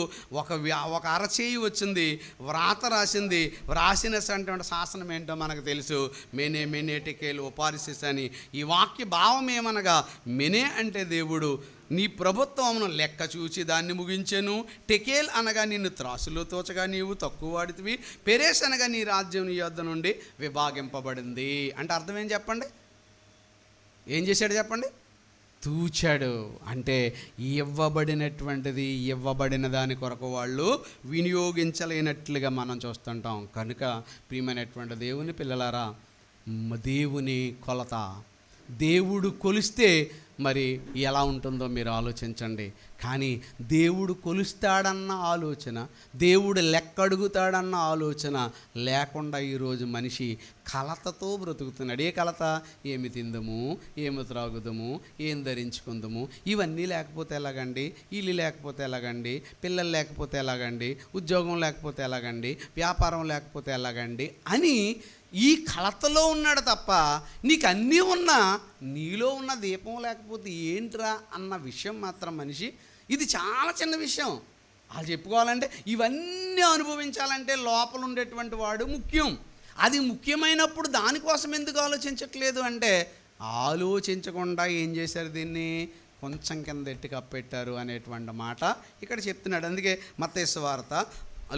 ఒక అరచేయి వచ్చింది, వ్రాత రాసింది. వ్రాసినటువంటి శాసనం ఏంటో మనకు తెలుసు, మెనే టెకేల్ ఉపారిసిస్ అని. ఈ వాక్య భావం ఏమనగా, మెనే అంటే దేవుడు నీ ప్రభుత్వమును లెక్క చూచి దాన్ని ముగించెను. టెకేల్ అనగా నిన్ను త్రాసులో తోచగా నీవు తక్కువ వాడితివి. పెరేస్ అనగా నీ రాజ్యం నీ యొద్ద నుండి విభాగింపబడింది. అంటే అర్థం ఏం చెప్పండి? ఏం చేశాడు చెప్పండి? తూచాడు. అంటే ఇవ్వబడిన దాని కొరకు వాళ్ళు వినియోగించలేనట్లుగా మనం చూస్తుంటాం. కనుక ప్రియమైనటువంటి దేవుని పిల్లలారా, దేవుని కొలత, దేవుడు కొలిస్తే మరి ఎలా ఉంటుందో మీరు ఆలోచించండి. కానీ దేవుడు కొలుస్తాడన్న ఆలోచన, దేవుడు లెక్కడుగుతాడన్న ఆలోచన లేకుండా ఈరోజు మనిషి కలతతో బ్రతుకుతున్నాడు. ఏ కలత? ఏమి తిందుము, ఏమి త్రాగుదము, ఏం ధరించుకుందుము, ఇవన్నీ లేకపోతే ఎలాగండి, ఇల్లు లేకపోతే ఎలాగండి, పిల్లలు లేకపోతే ఎలాగండి, ఉద్యోగం లేకపోతే ఎలాగండి, వ్యాపారం లేకపోతే ఎలాగండి అని ఈ కలతలో ఉన్నాడు తప్ప, నీకు అన్నీ ఉన్నా నీలో ఉన్న దీపం లేకపోతే ఏంట్రా అన్న విషయం మాత్రం మనిషి, ఇది చాలా చిన్న విషయం. వాళ్ళు చెప్పుకోవాలంటే ఇవన్నీ అనుభవించాలంటే లోపల ఉండేటువంటి వాడు ముఖ్యం. అది ముఖ్యమైనప్పుడు దానికోసం ఎందుకు ఆలోచించట్లేదు అంటే, ఆలోచించకుండా ఏం చేశారు? దీన్ని కొంచెం కింద ఎట్టి కప్పెట్టారు అనేటువంటి మాట ఇక్కడ చెప్తున్నాడు. అందుకే మత్తయి సువార్త,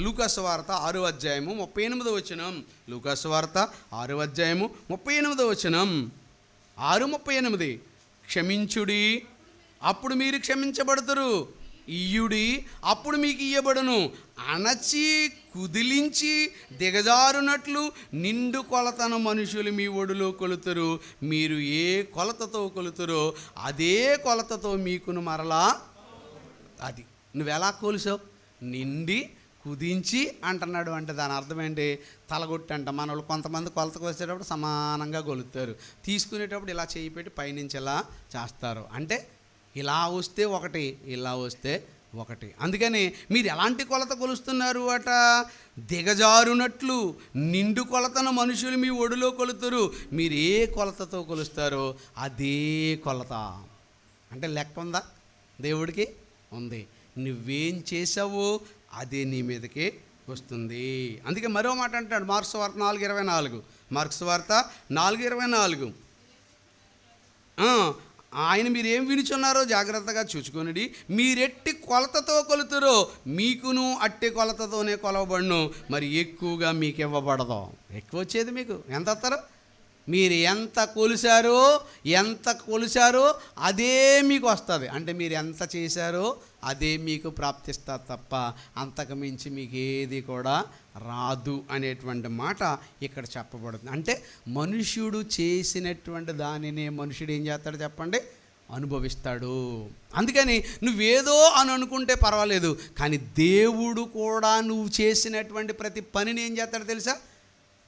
లూకాసు వార్త 6వ అధ్యాయము 38వ వచనం. లూకాసు వార్త 6వ అధ్యాయము 38వ వచనం. 6:38. క్షమించుడి, అప్పుడు మీరు క్షమించబడుతురు. ఇయ్యుడి, అప్పుడు మీకు ఇయ్యబడును. అణచి కుదిలించి దిగజారునట్లు నిండు కొలతను మనుషులు మీ ఒడిలో కొలుతురు. మీరు ఏ కొలతతో కొలుతురో అదే కొలతతో మీకును మరలా. అది నువ్వెలా కొలిసావు? నిండి కుదించి అంటున్నాడు. అంటే దాని అర్థం ఏంటి? తలగొట్టి అంట. మన వాళ్ళు కొంతమంది కొలతకు వచ్చేటప్పుడు సమానంగా కొలుస్తారు, తీసుకునేటప్పుడు ఇలా చేయి పెట్టి పైనుంచి ఇలా చేస్తారు. అంటే ఇలా వస్తే ఒకటి, ఇలా వస్తే ఒకటి. అందుకని మీరు ఎలాంటి కొలత కొలుస్తున్నారు అట? దిగజారునట్లు నిండు కొలతను మనుషులు మీ ఒడిలో కొలుతురు. మీరు ఏ కొలతతో కొలుస్తారో అదే కొలత. అంటే లెక్క ఉందా? దేవుడికి ఉంది. నువ్వేం చేసావో అదే నీ మీదకి వస్తుంది. అందుకే మరో మాట అంటాడు, మార్క్స్ వార్త 4:24. మార్క్స్ వార్త 4:24. ఆయన మీరు ఏం వినుచున్నారో జాగ్రత్తగా చూచుకొనిడి. మీరెట్టి కొలతతో కొలుతురో మీకును అట్టి కొలతతోనే కొలవబడును. మరి ఎక్కువగా మీకు ఇవ్వబడదు. ఎక్కువ వచ్చేది మీకు ఎంత వస్తారో, మీరు ఎంత కొలిచారో అదే మీకు వస్తుంది. అంటే మీరు ఎంత చేశారో అదే మీకు ప్రాప్తిస్తారు తప్ప అంతకు మించి మీకు ఏది కూడా రాదు అనేటువంటి మాట ఇక్కడ చెప్పబడుతుంది. అంటే మనుష్యుడు చేసినటువంటి దానినే మనుషుడు ఏం చేస్తాడు చెప్పండి? అనుభవిస్తాడు. అందుకని నువ్వేదో అని అనుకుంటే పర్వాలేదు, కానీ దేవుడు కూడా నువ్వు చేసినటువంటి ప్రతి పనిని ఏం చేస్తాడో తెలుసా?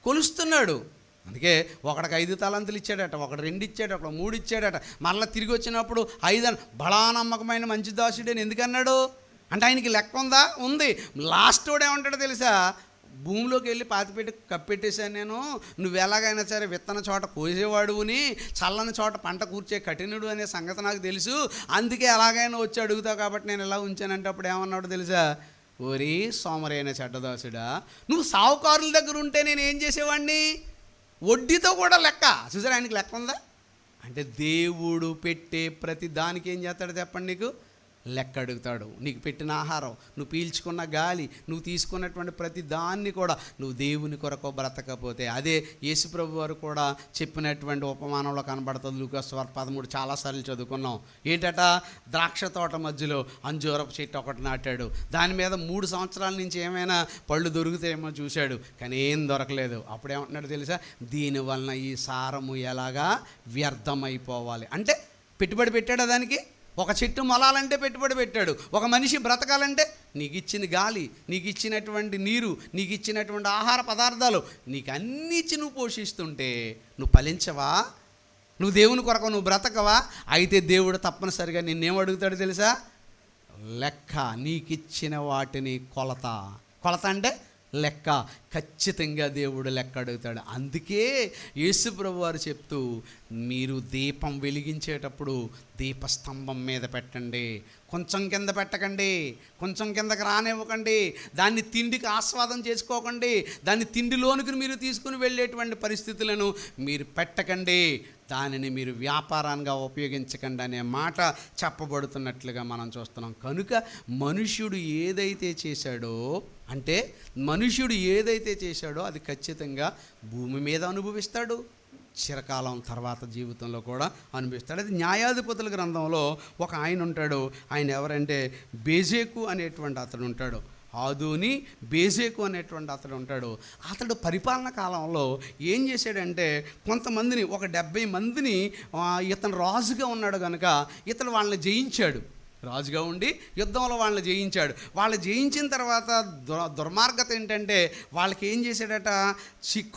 కొలుస్తున్నాడు. అందుకే ఒకడికి 5 తలంతులు ఇచ్చాడట, ఒకడు 2 ఇచ్చాడు, ఒకడు 3 ఇచ్చాడట. మరలా తిరిగి వచ్చినప్పుడు 5 బలా నమ్మకమైన మంచి దాసుడని ఎందుకన్నాడు అంటే ఆయనకి లెక్క ఉందా? ఉంది. లాస్ట్ వాడు ఏమంటాడో తెలుసా? భూమిలోకి వెళ్ళి పాతిపెట్టి కప్పెట్టేశాను నేను, నువ్వు ఎలాగైనా సరే విత్తన చోట కోసేవాడుని, చల్లని చోట పంట కూర్చే కఠినుడు అనే సంగతి నాకు తెలుసు, అందుకే ఎలాగైనా వచ్చి అడుగుతావు కాబట్టి నేను ఎలా ఉంచానంటే అప్పుడు ఏమన్నాడు తెలుసా? ఓరి సోమరైన చెడ్డదాసుడా, నువ్వు సావుకారుల దగ్గర ఉంటే నేను ఏం చేసేవాడిని? వడ్డీతో కూడా లెక్క. చూసారా ఆయనకి లెక్క ఉందా? అంటే దేవుడు పెట్టే ప్రతి దానికి ఏం చేస్తాడు చెప్పండి? నీకు లెక్క అడుగుతాడు. నీకు పెట్టిన ఆహారం, నువ్వు పీల్చుకున్న గాలి, నువ్వు తీసుకున్నటువంటి ప్రతి దాన్ని కూడా నువ్వు దేవుని కొరకు బ్రతకపోతే, అదే యేసుప్రభు వారు కూడా చెప్పినటువంటి ఉపమానంలో కనబడుతుంది. లూకాసు వార్త 13 చాలాసార్లు చదువుకున్నాం. ఏంటట? ద్రాక్ష తోట మధ్యలో అంజూరపు చెట్టు ఒకటి నాటాడు. దాని మీద 3 సంవత్సరాల నుంచి ఏమైనా పళ్ళు దొరుకుతాయేమో చూశాడు, కానీ ఏం దొరకలేదు. అప్పుడేమంటున్నాడు తెలుసా? దీనివలన ఈ సారము ఎలాగా వ్యర్థమైపోవాలి. అంటే పెట్టుబడి పెట్టాడు దానికి. ఒక చెట్టు మొలాలంటే పెట్టుబడి పెట్టాడు. ఒక మనిషి బ్రతకాలంటే నీకు ఇచ్చిన గాలి, నీకు ఇచ్చినటువంటి నీరు, నీకు ఇచ్చినటువంటి ఆహార పదార్థాలు, నీకు అన్నీ ఇచ్చి నువ్వు పోషిస్తుంటే నువ్వు ఫలించవా? నువ్వు దేవుని కొరకు నువ్వు బ్రతకవా? అయితే దేవుడు తప్పనిసరిగా నిన్నేం అడుగుతాడు తెలుసా? లెక్క. నీకు ఇచ్చిన వాటిని కొలత. కొలత అంటే లెక్క. ఖచ్చితంగా దేవుడు లెక్క అడుగుతాడు. అందుకే యేసుప్రభు వారు చెప్తూ, మీరు దీపం వెలిగించేటప్పుడు దీపస్తంభం మీద పెట్టండి, కొంచెం కింద పెట్టకండి, కొంచెం కిందకి రానివ్వకండి, దాన్ని తిండికి ఆస్వాదం చేసుకోకండి, దాన్ని తిండిలోనికి మీరు తీసుకుని వెళ్ళేటువంటి పరిస్థితులను మీరు పెట్టకండి, దానిని మీరు వ్యాపారంగా ఉపయోగించకండి అనే మాట చెప్పబడుతున్నట్లుగా మనం చూస్తున్నాం. కనుక మనుష్యుడు ఏదైతే చేశాడో, అంటే మనుష్యుడు ఏదైతే చేశాడో అది ఖచ్చితంగా భూమి మీద అనుభవిస్తాడు, చిరకాలం తర్వాత జీవితంలో కూడా అనుభవిస్తాడు. అది న్యాయాధిపతుల గ్రంథంలో ఒక ఆయన ఉంటాడు. ఆయన ఎవరంటే బేజేకు అనేటువంటి అతడు ఉంటాడు. ఆదోని బేజేకు అనేటువంటి అతడు ఉంటాడు. అతడు పరిపాలన కాలంలో ఏం చేశాడంటే, కొంతమందిని, ఒక 70 మందిని, ఇతను రాజుగా ఉన్నాడు కనుక ఇతను వాళ్ళని జయించాడు. రాజుగా ఉండి యుద్ధంలో వాళ్ళని జయించాడు. వాళ్ళు జయించిన తర్వాత దుర్మార్గత ఏంటంటే, వాళ్ళకి ఏం చేశాడట?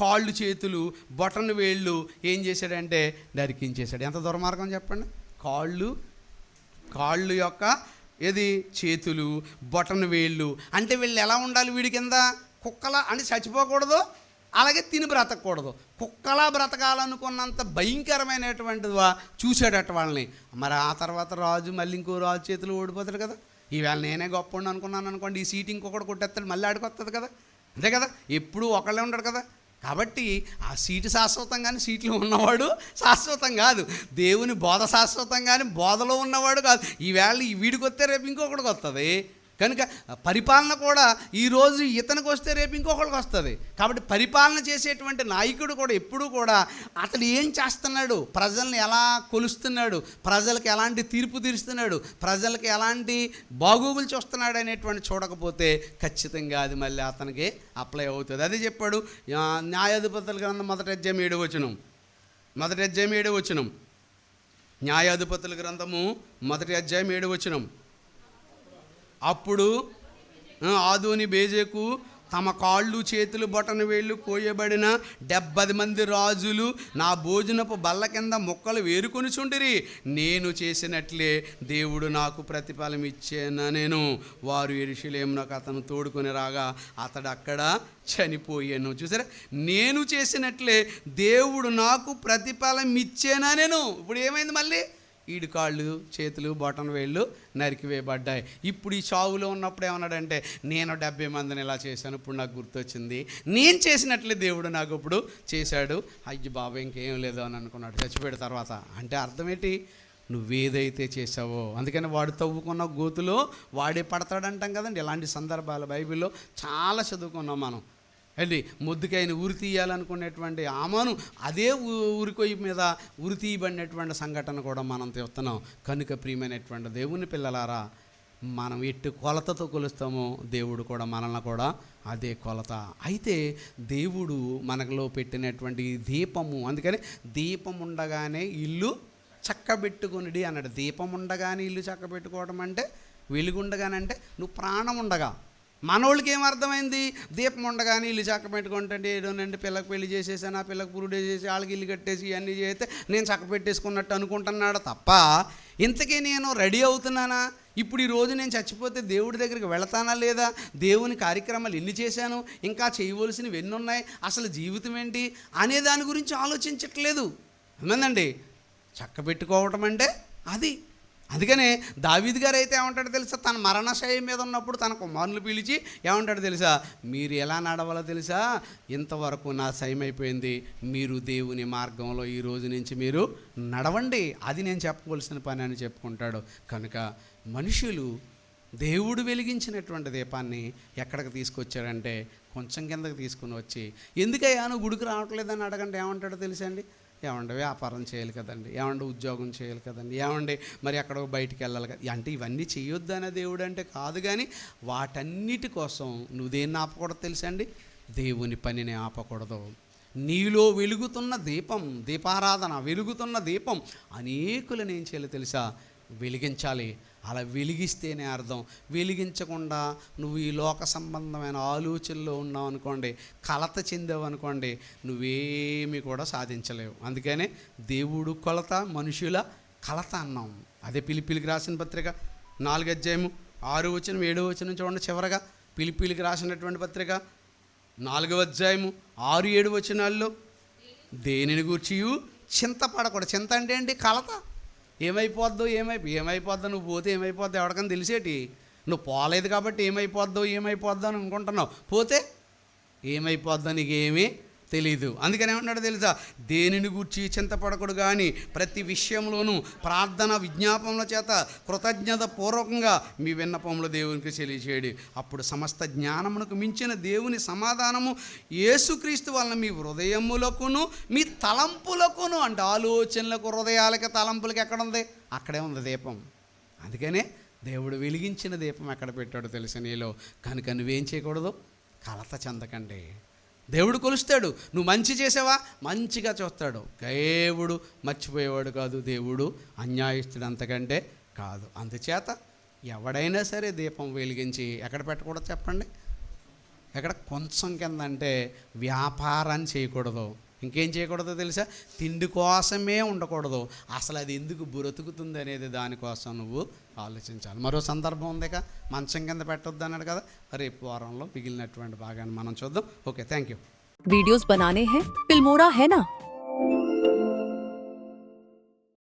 కాళ్ళు, చేతులు, బొటన వేళ్ళు ఏం చేశాడంటే నరికించేశాడు. ఎంత దుర్మార్గం చెప్పండి? కాళ్ళు యొక్క ఏది చేతులు, బొటన వేళ్ళు. అంటే వీళ్ళు ఎలా ఉండాలి? వీడి కింద కుక్కలా, అంటే చచ్చిపోకూడదు, అలాగే తిని బ్రతకూడదు. కుక్కలా బ్రతకాలనుకున్నంత భయంకరమైనటువంటి చూశాడట వాళ్ళని. మరి ఆ తర్వాత రాజు మళ్ళీ ఇంకో రాజు చేతులు ఓడిపోతాడు కదా. ఈవేళ నేనే గొప్ప అనుకున్నాను అనుకోండి, ఈ సీట్ ఇంకొకటి కొట్టేస్తాడు, మళ్ళీ ఆడికొస్తుంది కదా. అంతే కదా, ఎప్పుడూ ఒకళ్ళే ఉంటాడు కదా. కాబట్టి ఆ సీటు శాశ్వతం, కానీ సీట్లో ఉన్నవాడు శాశ్వతం కాదు. దేవుని బోధ శాశ్వతం, కానీ బోధలో ఉన్నవాడు కాదు. ఈవేళ వీడికి వస్తే రేపు ఇంకొకటికి వస్తుంది. కనుక పరిపాలన కూడా ఈరోజు ఇతనికి వస్తే రేపు ఇంకొకరికి వస్తుంది. కాబట్టి పరిపాలన చేసేటువంటి నాయకుడు కూడా ఎప్పుడూ కూడా అతడు ఏం చేస్తున్నాడు, ప్రజల్ని ఎలా కొలుస్తున్నాడు, ప్రజలకు ఎలాంటి తీర్పు తీరుస్తున్నాడు, ప్రజలకు ఎలాంటి బాగోగులు చూస్తున్నాడు అనేటువంటి చూడకపోతే ఖచ్చితంగా అది మళ్ళీ అతనికి అప్లై అవుతుంది. అదే చెప్పాడు న్యాయాధిపతుల గ్రంథం 1వ అధ్యాయం 7వ వచనం. 1వ అధ్యాయం 7వ వచనం. న్యాయాధిపతుల గ్రంథము 1వ అధ్యాయం 7వ వచనం. అప్పుడు ఆదోని బేజేకు తమ కాళ్ళు, చేతులు, బొటన వేళ్ళు కోయబడిన 70 మంది రాజులు నా భోజనపు బల్ల కింద మొక్కలు వేరుకొని చుండిరి. నేను చేసినట్లే దేవుడు నాకు ప్రతిఫలం ఇచ్చేనా నేను. వారు యెరూషలేమునకు అతను తోడుకొని రాగా అతడు అక్కడ చనిపోయాను. చూసారా, నేను చేసినట్లే దేవుడు నాకు ప్రతిఫలం ఇచ్చేనా నేను. ఇప్పుడు ఏమైంది? మళ్ళీ ఈడు కాళ్ళు, చేతులు, బొటన వేళ్ళు నరికివేయబడ్డాయి. ఇప్పుడు ఈ చావులో ఉన్నప్పుడు ఏమన్నాడంటే, నేను 70 మందిని ఇలా చేశాను, ఇప్పుడు నాకు గుర్తొచ్చింది, నేను చేసినట్లే దేవుడు నాకు ఇప్పుడు చేశాడు, అయ్యి బాబా ఇంకేం లేదు అని అనుకున్నాడు చచ్చిపోయిన తర్వాత. అంటే అర్థం ఏంటి? నువ్వేదైతే చేసావో, అందుకని వాడు తవ్వుకున్న గోతులో వాడే పడతాడంటాం కదండి. ఇలాంటి సందర్భాలు బైబిల్లో చాలా చదువుకున్నాం మనం. అండి, ముద్దుకైన ఉరి తీయాలనుకునేటువంటి ఆమాను అదే ఉరికొయ్యి మీద ఉరి తీయబడినటువంటి సంఘటన కూడా మనం చూస్తున్నాం. కనుక ప్రియమైనటువంటి దేవుని పిల్లలారా, మనం ఎట్టు కొలతతో కొలుస్తామో దేవుడు కూడా మనల్ని కూడా అదే కొలత. అయితే దేవుడు మనలో పెట్టినటువంటి దీపము, అందుకని దీపం ఉండగానే ఇల్లు చక్కబెట్టుకునిడి అన్నాడు. దీపం ఉండగానే ఇల్లు చక్కబెట్టుకోవడం అంటే, వెలుగుండగానంటే నువ్వు ప్రాణం ఉండగా. మనోళ్ళకి ఏమర్థమైంది? దీపం ఉండగానే ఇల్లు చక్క పెట్టుకుంటే ఏదోనండి, పిల్లకి పెళ్లి చేసేసాను, ఆ పిల్లకి పురుడు చేసి వాళ్ళకి ఇల్లు కట్టేసి ఇవన్నీ చేస్తే నేను చక్క పెట్టేసుకున్నట్టు అనుకుంటున్నాడు తప్ప, ఇంతకీ నేను రెడీ అవుతున్నానా? ఇప్పుడు ఈరోజు నేను చచ్చిపోతే దేవుడి దగ్గరికి వెళతానా లేదా? దేవుని కార్యక్రమాలు ఎన్ని చేశాను, ఇంకా చేయవలసినవి ఎన్ని ఉన్నాయి, అసలు జీవితం ఏంటి అనే దాని గురించి ఆలోచించట్లేదు. ఏమందండి, చక్క పెట్టుకోవటం అంటే అది. అందుకనే దావీదు గారు అయితే ఏమంటాడో తెలుసా, తన మరణశయ్య మీద ఉన్నప్పుడు తన కుమారులు పిలిచి ఏమంటాడో తెలుసా, మీరు ఎలా నడవాలో తెలుసా, ఇంతవరకు నా శయం అయిపోయింది, మీరు దేవుని మార్గంలో ఈ రోజు నుంచి మీరు నడవండి, అది నేను చెప్పవలసిన పని అని చెప్పుకుంటాడు. కనుక మనుషులు దేవుడు వెలిగించినటువంటి దీపాన్ని ఎక్కడికి తీసుకొచ్చారంటే కొంచెం కిందకి తీసుకుని వచ్చి, ఎందుకయ్యా నువ్వు గుడికి రావట్లేదని అడగండి, ఏమంటాడో తెలుసండి, ఏమండి వ్యాపారం చేయాలి కదండి, ఏమండి ఉద్యోగం చేయాలి కదండి, ఏమండి మరి ఎక్కడో బయటికి వెళ్ళాలి కదా, అంటే ఇవన్నీ చేయొద్దనే దేవుడు అంటే కాదు. కానీ వాటన్నిటి కోసం నువ్వు దేన్ని ఆపకూడదు తెలుసండి, దేవుని పనిని ఆపకూడదు. నీలో వెలుగుతున్న దీపం, దీపారాధన వెలుగుతున్న దీపం అనేకులను ఏం చేయాలి తెలుసా, వెలిగించాలి. అలా వెలిగిస్తేనే అర్థం. వెలిగించకుండా నువ్వు ఈ లోక సంబంధమైన ఆలోచనలో ఉన్నావు అనుకోండి, కలత చెందావు అనుకోండి, నువ్వేమీ కూడా సాధించలేవు. అందుకనే దేవుడు కొలత, మనుషుల కలత అన్నాం. అదే పిలిపిలికి రాసిన పత్రిక 4వ అధ్యాయము 6వ వచనం 7వ వచనం చూడండి. చివరగా పిలిపిలికి రాసినటువంటి పత్రిక 4వ అధ్యాయము 6-7 వచనాల్లో దేనిని గూర్చియు చింతపడకూడదు. చింత అంటే ఏంటి, కలత. ఏమైపోద్దో నువ్వు పోతే ఏమైపోద్దో ఎవరికైనా తెలిసేటి, నువ్వు పోలేదు కాబట్టి ఏమైపోద్దో అని అనుకుంటున్నావు, పోతే ఏమైపోద్దో నీకేమీ తెలీదు. అందుకని ఏమన్నాడు తెలుసా, దేనిని గూర్చి చింతపడకూడదు కానీ ప్రతి విషయంలోనూ ప్రార్థన విజ్ఞాపనల చేత కృతజ్ఞత పూర్వకంగా మీ విన్నపములు దేవునికి తెలియచేయడి. అప్పుడు సమస్త జ్ఞానమునకు మించిన దేవుని సమాధానము యేసుక్రీస్తు వలన మీ హృదయములకును మీ తలంపులకును, అంటే ఆలోచనలకు, హృదయాలకి, తలంపులకి ఎక్కడ ఉంది, అక్కడే ఉంది దీపం. అందుకనే దేవుడు వెలిగించిన దీపం ఎక్కడ పెట్టాడో తెలుసు నీలో. కనుక నువ్వేం చేయకూడదు, కలత చెందకండి. దేవుడు కొలుస్తాడు. నువ్వు మంచి చేసావా, మంచిగా చూస్తాడు. దేవుడు మర్చిపోయేవాడు కాదు, దేవుడు అన్యాయస్తుడు అంతకంటే కాదు. అందుచేత ఎవడైనా సరే దీపం వెలిగించి ఎక్కడ పెట్టకూడదు చెప్పండి, ఎక్కడ కొంచెం కింద, అంటే వ్యాపారాన్ని చేయకూడదు. ఇంకేం చేయకూడదో తెలుసా, తిండి కోసమే ఉండకూడదు. అసలు అది ఎందుకు బ్రతుకుతుంది అనేది దానికోసం నువ్వు ఆలోచించాలి. మరో సందర్భం ఉంది కదా, మంచం కింద పెట్టొద్దు అన్నాడు కదా, రేపు వారంలో మిగిలినటువంటి భాగాన్ని మనం చూద్దాం. Okay, thank you. वीडियोस बनाने हैं, फिल्मोरा है ना,